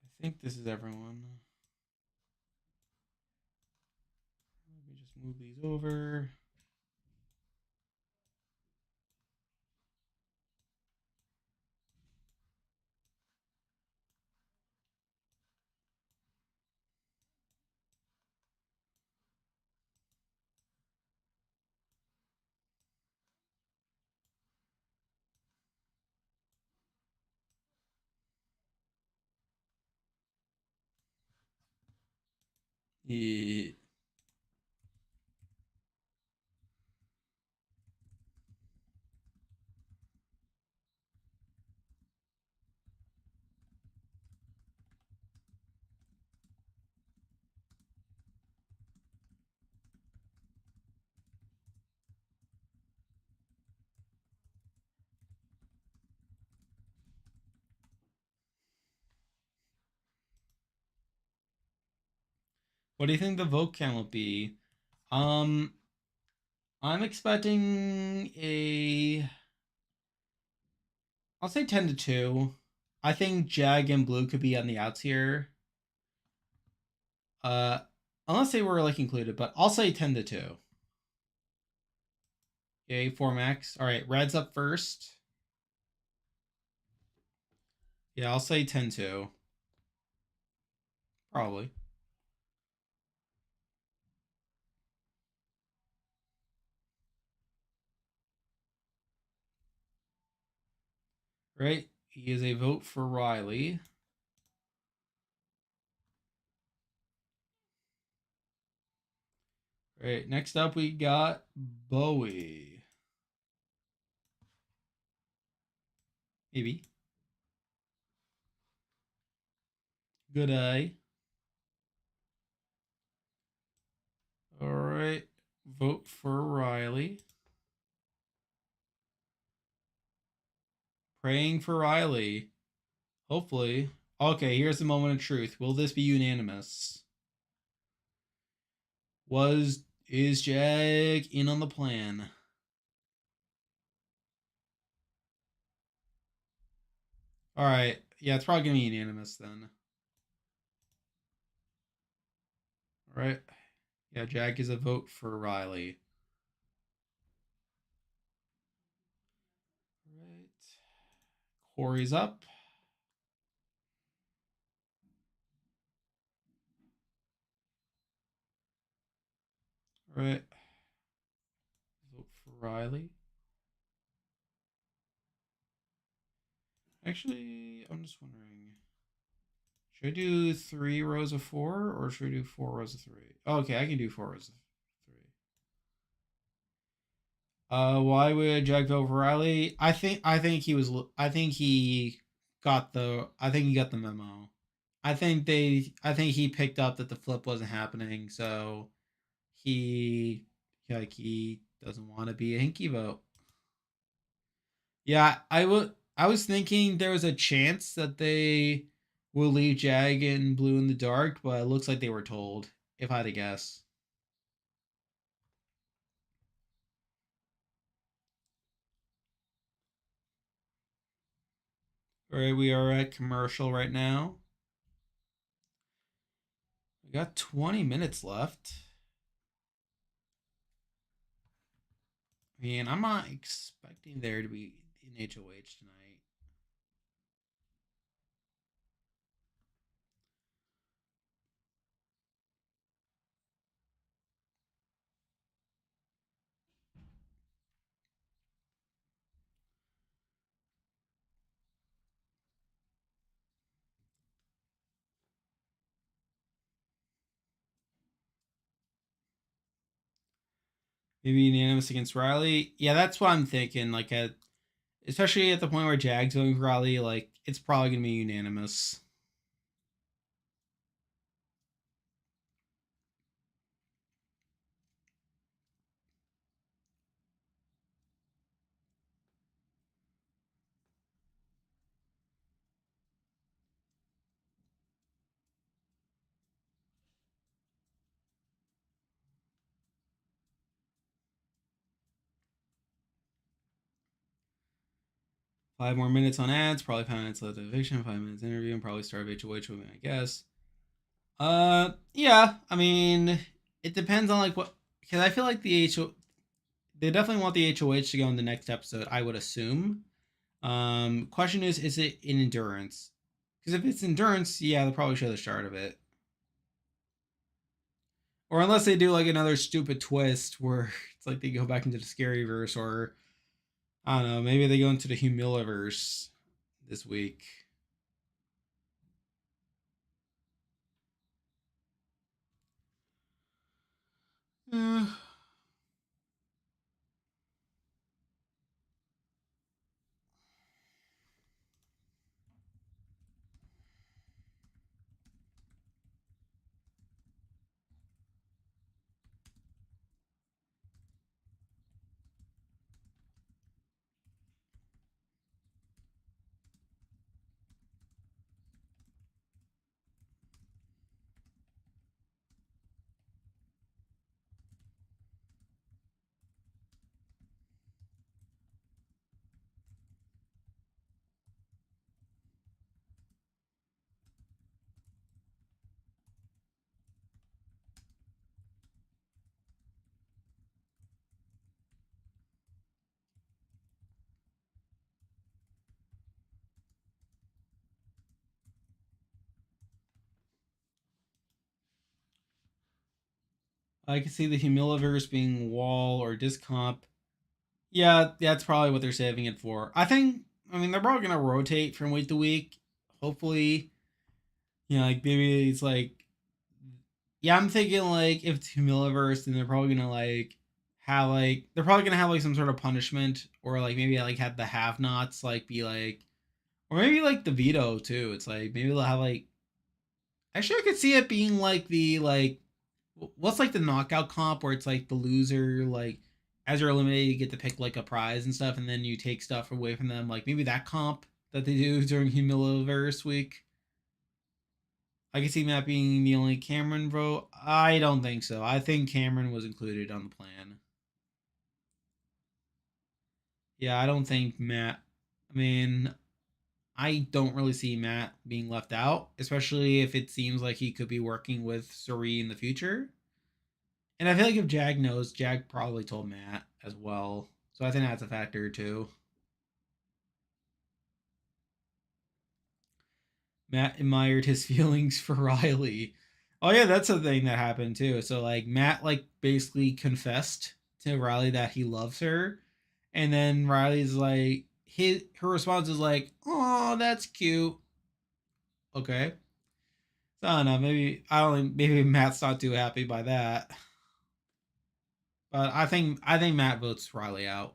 I think this is everyone. Let me just move these over. Yeah. What do you think the vote count will be? Um, I'm expecting a. I'll say 10-2. I think Jag and Blue could be on the outs here. Uh, unless they were like included, but I'll say 10-2. Yay, 4 max. All right, red's up first. Yeah, I'll say 10-2. Probably. Right? He is a vote for Riley. Right, next up we got Bowie. Maybe. Good eye. All right, vote for Riley. Praying for Riley. Hopefully. Okay, here's the moment of truth. Will this be unanimous? Is Jag in on the plan? All right. Yeah, it's probably gonna be unanimous then. All right. Yeah, Jag is a vote for Riley. All right. Corey's up. All right. Vote for Riley. Actually, I'm just wondering. Should I do 3 rows of 4 or should I do 4 rows of 3? Oh, okay, I can do 4 rows of 3. Why would Jag vote for Riley? I think he was. I think he got the memo. I think he picked up that the flip wasn't happening, so he he doesn't want to be a hinky vote. Yeah, I was thinking there was a chance that they will leave Jag and Blue in the dark, but it looks like they were told. If I had to guess. All right, we are at commercial right now. We got 20 minutes left. I mean, I'm not expecting there to be an HOH tonight. 'Maybe unanimous against Riley. Yeah, that's what I'm thinking. Especially at the point where Jag's going for Riley, like it's probably gonna be unanimous. 5 more minutes on ads, probably 5 minutes left of eviction, 5 minutes interview, and probably start of HOH with me, I guess. Yeah. I mean, it depends on like what because I feel like they definitely want the HOH to go in the next episode. I would assume. Question is it in endurance? Because if it's endurance, yeah, they'll probably show the start of it. Or unless they do like another stupid twist where it's like they go back into the scary verse, or I don't know, maybe they go into the Humiliverse this week. Eh. I can see the Humiliverse being wall or disc comp. Yeah, that's probably what they're saving it for. I think. I mean, they're probably gonna rotate from week to week. Hopefully, like maybe it's like, yeah, I'm thinking like if it's Humiliverse, then they're probably gonna like have like they're probably gonna have like some sort of punishment, or like maybe like have the have-nots like be like, or maybe like the veto too. It's like maybe they'll have like, actually I could see it being like the like, what's like the knockout comp where it's like the loser, like as you're eliminated you get to pick like a prize and stuff, and then you take stuff away from them, like maybe that comp that they do during Humiliverse week. I can see Matt being the only Cameron vote. I don't think so. I think Cameron was included on the plan. Yeah, I don't think Matt. I mean, I don't really see Matt being left out, especially if it seems like he could be working with Suri in the future. And I feel like if Jag knows, Jag probably told Matt as well. So I think that's a factor too. Matt admired his feelings for Riley. Oh yeah, that's a thing that happened too. So like Matt like basically confessed to Riley that he loves her, and then Riley's like her response is like, "Oh, that's cute." Okay, so I don't know. Maybe I don't. Maybe Matt's not too happy by that. But I think Matt votes Riley out.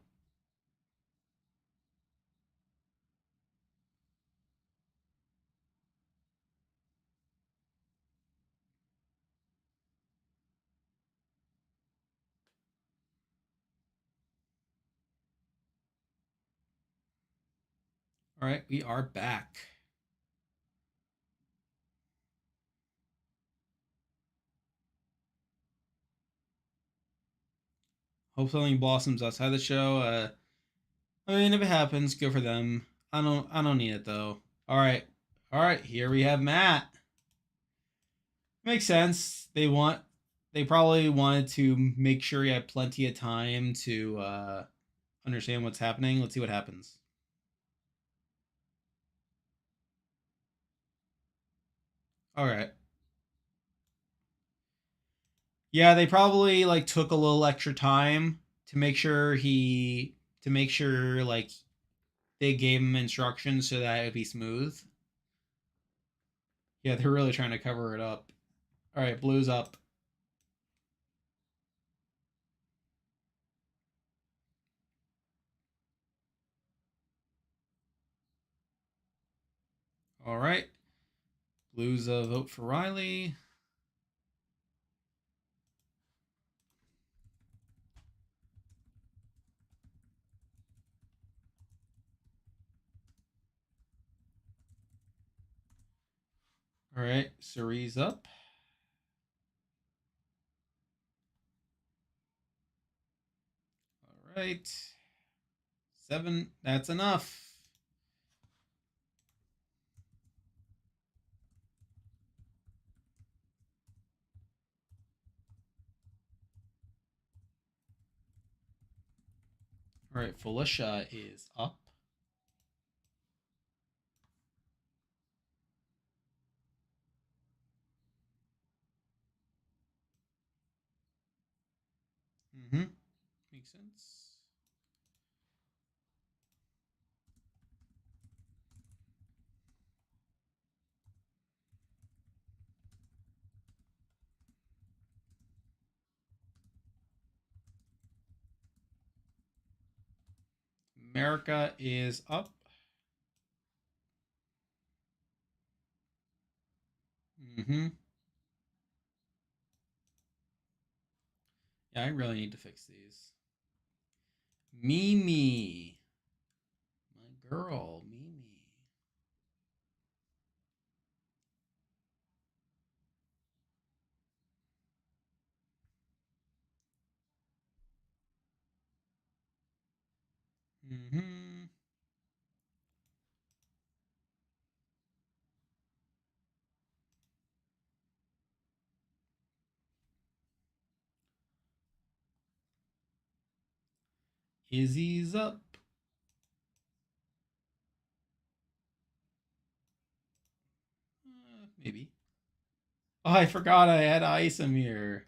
All right, we are back. Hope something blossoms outside the show. I mean, if it happens, good for them. I don't need it though. All right, all right. Here we have Matt. Makes sense. They probably wanted to make sure he had plenty of time to understand what's happening. Let's see what happens. All right. Yeah, they probably like took a little extra time to make sure like they gave him instructions so that it'd be smooth. Yeah, they're really trying to cover it up. All right, blues up. All right, blues vote for Riley. All right, Cerise up. All right, 7. That's enough. All right, Felicia is up. Mm-hmm. Makes sense. America is up. Mm-hmm. Yeah, I really need to fix these. Mimi, my girl, Mimi. Mm-hmm. Izzy's up. Maybe. Oh, I forgot I had Isom here.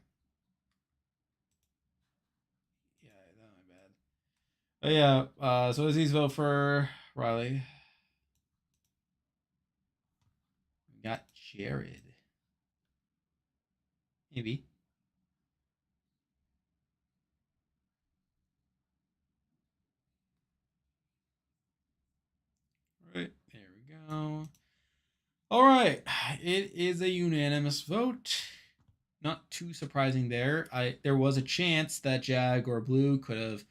But yeah, so Izzy's vote for Riley. We got Jared. Maybe. Right, there we go. All right, it is a unanimous vote. Not too surprising there. There was a chance that Jag or Blue could have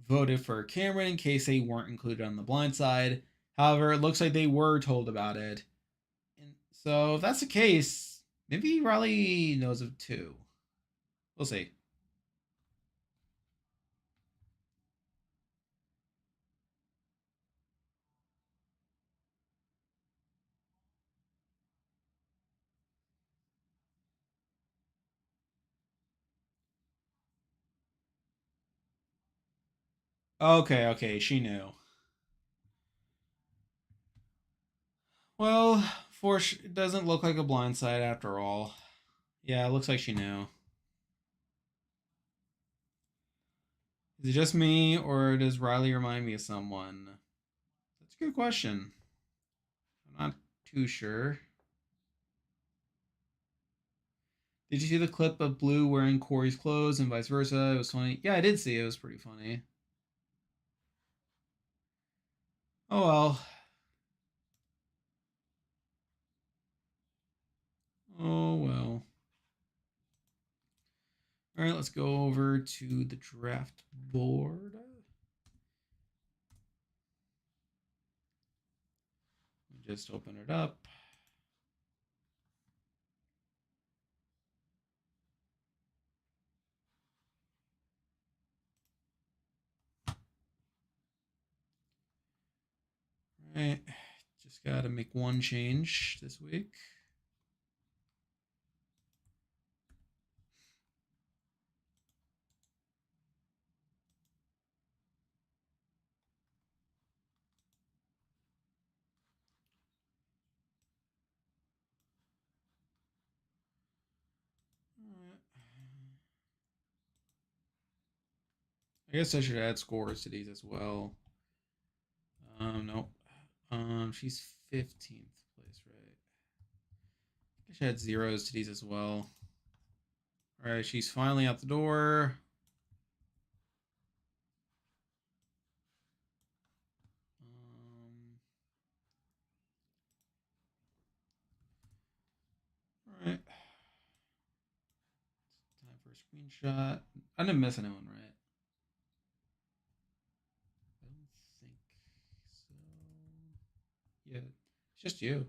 voted for Cameron in case they weren't included on the blind side. However, it looks like they were told about it. And so if that's the case, maybe Riley knows of two. We'll see. Okay, okay, she knew. Well, it doesn't look like a blind side after all. Yeah, it looks like she knew. Is it just me, or does Riley remind me of someone? That's a good question. I'm not too sure. Did you see the clip of Blue wearing Corey's clothes and vice versa? It was funny. Yeah, I did see it. It was pretty funny. Oh well. Oh well. All right, let's go over to the draft board. Just open it up. All right, just got to make one change this week. I guess I should add scores to these as well. Nope. She's 15th place, right? I should add zeros to these as well. All right, she's finally out the door. All right. Time for a screenshot. I didn't miss anyone, right? I don't think so. Yeah, it's just you.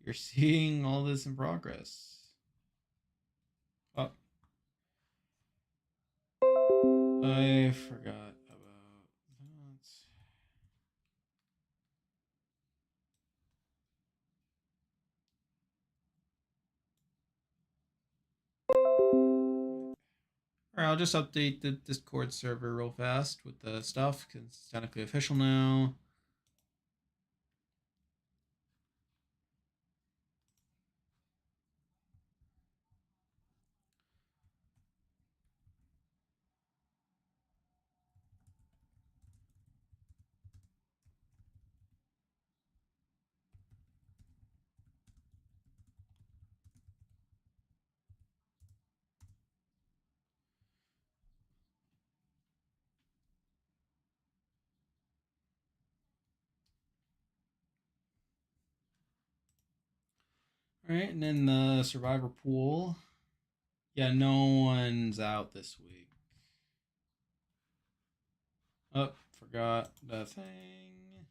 You're seeing all this in progress. Oh, I forgot about that. All right, I'll just update the Discord server real fast with the stuff because it's technically official now. All right, and then the survivor pool. Yeah, no one's out this week. Oh, forgot the thing.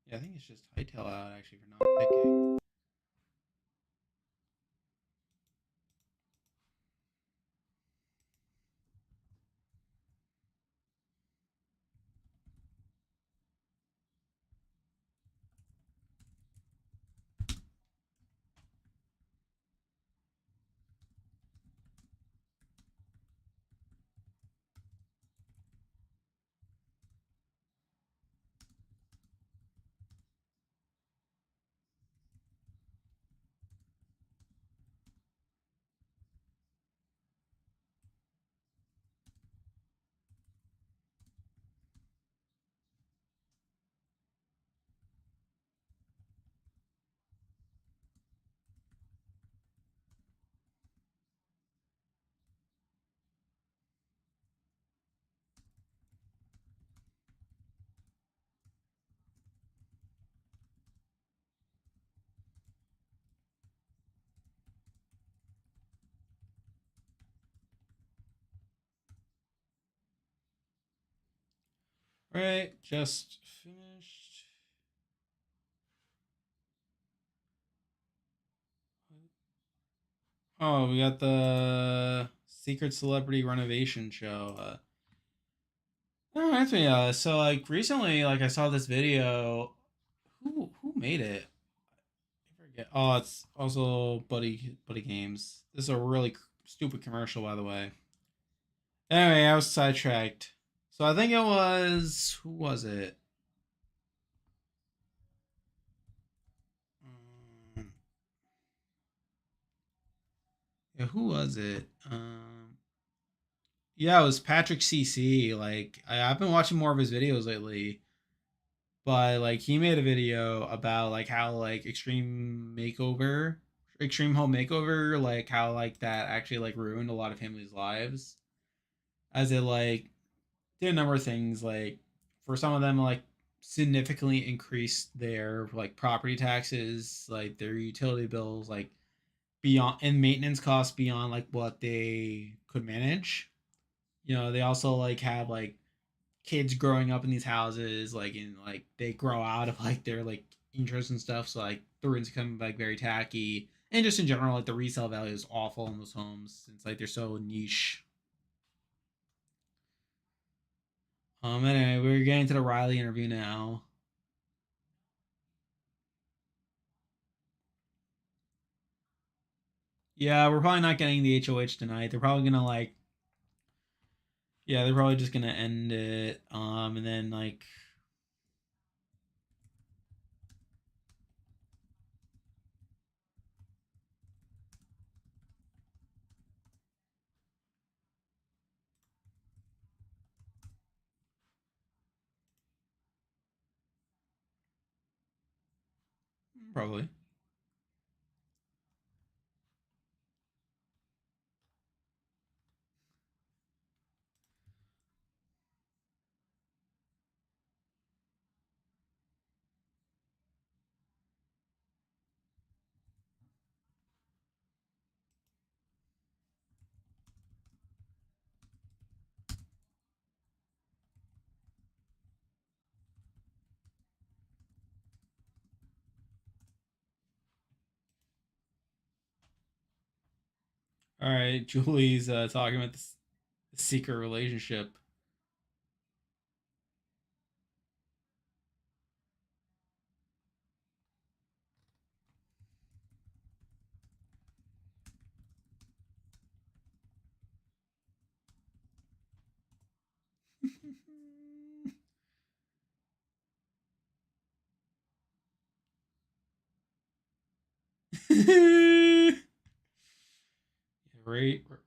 Yeah, I think it's just Hightail out actually for not picking. Right, just finished. Oh, we got the Secret Celebrity Renovation Show. Oh, that's me. So like recently, like I saw this video. Who made it? I forget. Oh, it's also Buddy Games. This is a really stupid commercial, by the way. Anyway, I was sidetracked. So I think it was who was it? Um, yeah, who was it? Yeah, it was Patrick CC. Like I've been watching more of his videos lately, but like he made a video about like how like extreme home makeover, like how like that actually like ruined a lot of families' lives, as it like did a number of things. Like for some of them, like significantly increased their like property taxes, like their utility bills, like beyond and maintenance costs beyond like what they could manage. They also like have like kids growing up in these houses, like in like they grow out of like their like interests and stuff. So like the rent's become like very tacky, and just in general, like the resale value is awful in those homes since like they're so niche. Anyway, we're getting to the Riley interview now. Yeah, we're probably not getting the HOH tonight. They're probably gonna like, yeah, they're probably just gonna end it. And then like, probably. All right, Julie's talking about this secret relationship.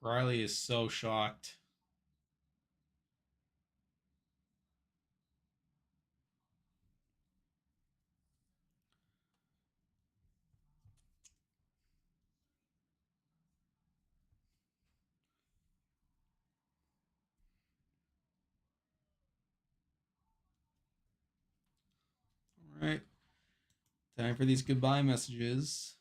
Riley is so shocked. All right, time for these goodbye messages.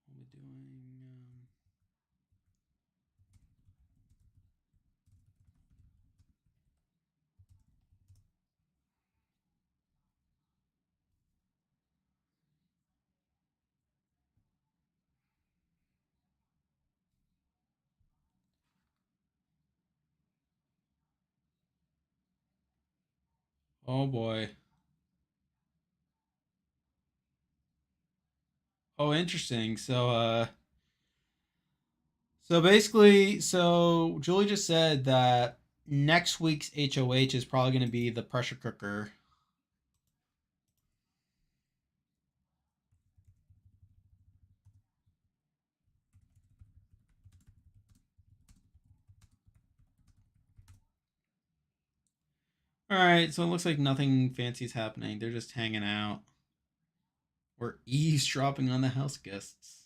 What are we doing? Oh boy. Oh, interesting. So basically, so Julie just said that next week's HOH is probably going to be the pressure cooker. All right, so it looks like nothing fancy is happening. They're just hanging out. We're eavesdropping on the house guests.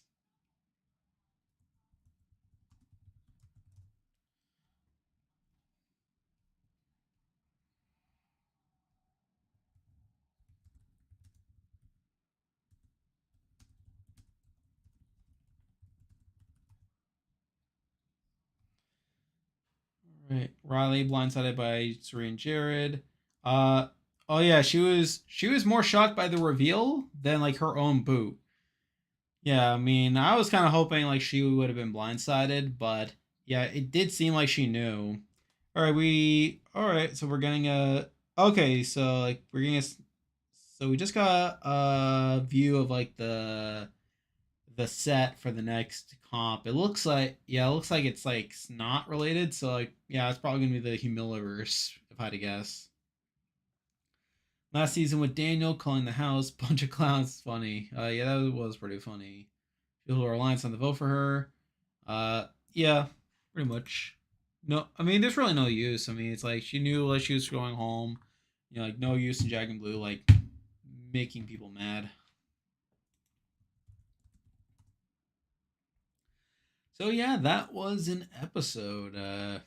All right, Riley blindsided by Suri and Jared. Uh, oh yeah, she was more shocked by the reveal than like her own boot. Yeah, I mean, I was kind of hoping like she would have been blindsided, but yeah, it did seem like she knew. All right, so we're getting a okay, so like we're getting so we just got a view of like the set for the next comp. It looks like yeah, it looks like it's like not related, so like yeah, it's probably gonna be the Humiliverse if I had to guess. Last season with Daniel calling the house bunch of clowns is funny. Yeah, that was pretty funny. People who are reliant on the vote for her. Yeah, pretty much. No, I mean, there's really no use. I mean, it's like she knew like she was going home. You know, like no use in Jack and Blue like making people mad. So yeah, that was an episode.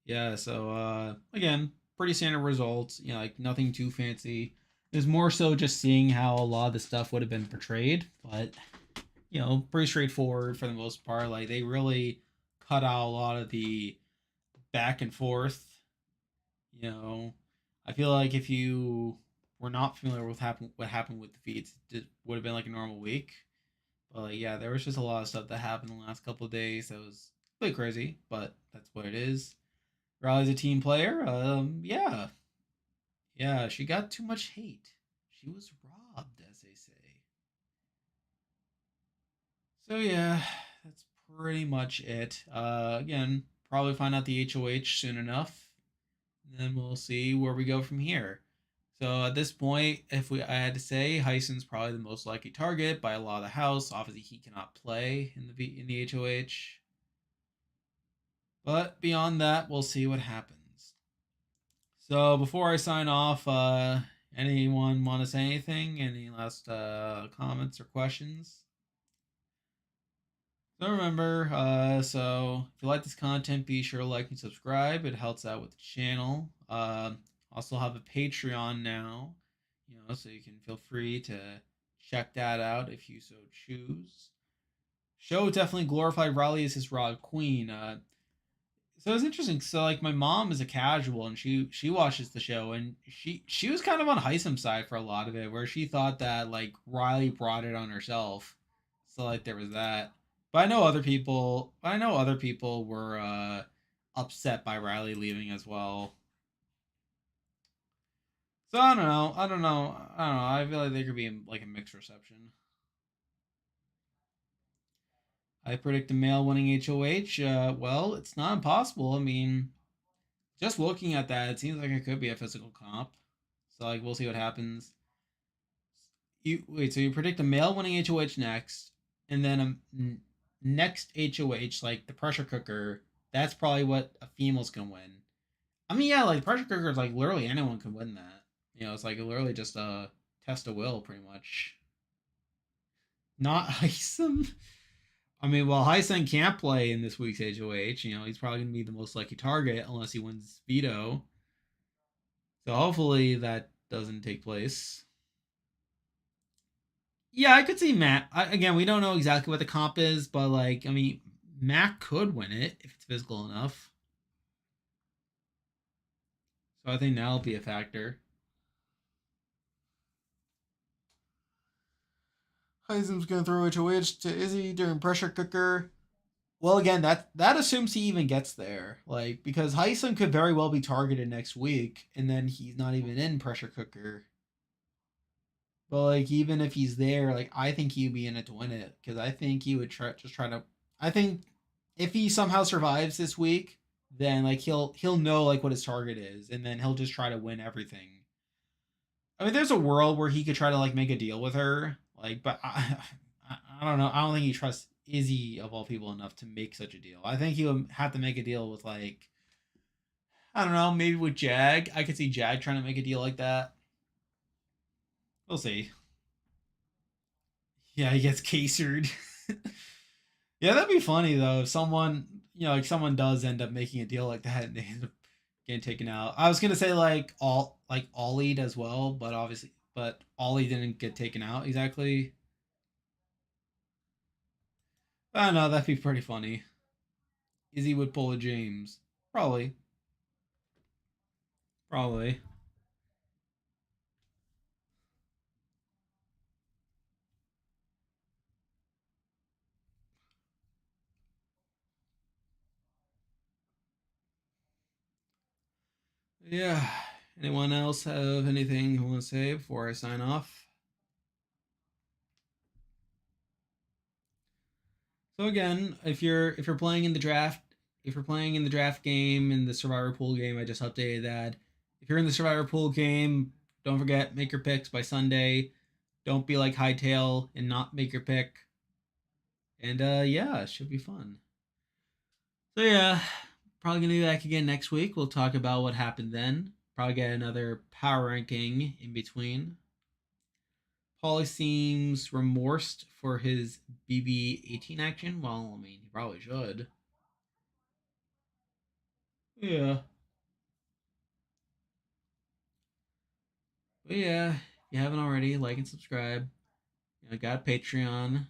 Yeah, so again, pretty standard results. You know, like nothing too fancy. It was more so just seeing how a lot of the stuff would have been portrayed, but you know, pretty straightforward for the most part. Like they really cut out a lot of the back and forth. You know, I feel like if you were not familiar with what happened with the feeds, it would have been like a normal week. But like, yeah, there was just a lot of stuff that happened the last couple of days that was a bit crazy, but that's what it is. Riley's a team player. Yeah, yeah, she got too much hate. She was robbed, as they say. So yeah, that's pretty much it. Again, probably find out the HOH soon enough. And then we'll see where we go from here. So at this point, if I had to say, Heisen's probably the most likely target by a lot of the house. Obviously, he cannot play in the HOH. But beyond that, we'll see what happens. So before I sign off, anyone want to say anything? Any last comments or questions? So remember, so if you like this content, be sure to like and subscribe. It helps out with the channel. Also have a Patreon now, you know, so you can feel free to check that out if you so choose. Show definitely glorified Riley as his raw queen. So it's interesting. So like my mom is a casual and she watches the show and she was kind of on Heisem's side for a lot of it, where she thought that like Riley brought it on herself. So like there was that. But I know other people were upset by Riley leaving as well. So I don't know. I don't know. I feel like there could be like a mixed reception. I predict a male winning HOH. Well, it's not impossible. I mean, just looking at that, it seems like it could be a physical comp. So like we'll see what happens. You wait, so you predict a male winning HOH next, and then next HOH like the pressure cooker. That's probably what a female's gonna win. I mean, yeah, like the pressure cooker is like literally anyone can win that. You know, it's like literally just a test of will, pretty much. Not Heisen. I mean, well, Heisen can't play in this week's HOH. You know, he's probably gonna be the most likely target unless he wins veto. So hopefully that doesn't take place. Yeah, I could see Matt. Again, we don't know exactly what the comp is, but like, I mean, Matt could win it if it's physical enough. So I think that'll be a factor. Heisen's gonna throw HOH to Izzy during pressure cooker. Well, again, that assumes he even gets there, like because Heisen could very well be targeted next week, and then he's not even in pressure cooker. But like even if he's there, like I think he'd be in it to win it because I think he would try to. I think if he somehow survives this week, then like he'll know like what his target is, and then he'll just try to win everything. I mean, there's a world where he could try to like make a deal with her, like, but I don't know. I don't think he trusts Izzy of all people enough to make such a deal. I think he would have to make a deal with like I don't know, maybe with Jag. I could see Jag trying to make a deal like that. We'll see. Yeah, he gets casered. Yeah, that'd be funny though. If someone, like someone does end up making a deal like that and they end up getting taken out. I was gonna say like Ollie as well, but obviously, but Ollie didn't get taken out exactly. I don't know. That'd be pretty funny. Izzy would pull a James, probably, probably. Yeah. Anyone else have anything you want to say before I sign off? So again, if you're playing in the draft, if you're playing in the draft game in the survivor pool game, I just updated that. If you're in the survivor pool game, don't forget make your picks by Sunday. Don't be like Hightail and not make your pick. And yeah, it should be fun. So yeah, probably gonna be back again next week. We'll talk about what happened then. Probably get another power ranking in between. Paulie seems remorsed for his BB-18 action. Well, I mean, he probably should. Yeah. But yeah, if you haven't already, like and subscribe. Got Patreon.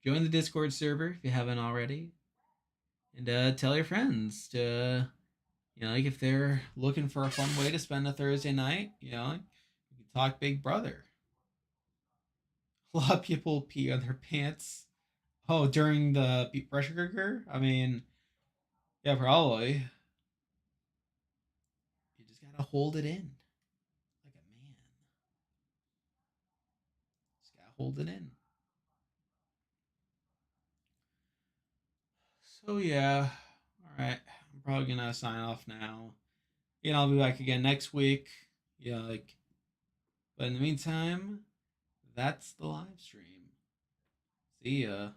Join the Discord server if you haven't already. And tell your friends to, like if they're looking for a fun way to spend a Thursday night, you can talk Big Brother. A lot of people pee on their pants. Oh, during the pressure cooker? I mean, yeah, probably. You just gotta hold it in like a man. Just gotta hold it in. So yeah, all right. I'm probably gonna sign off now. I'll be back again next week. Like, but in the meantime, that's the live stream. See ya.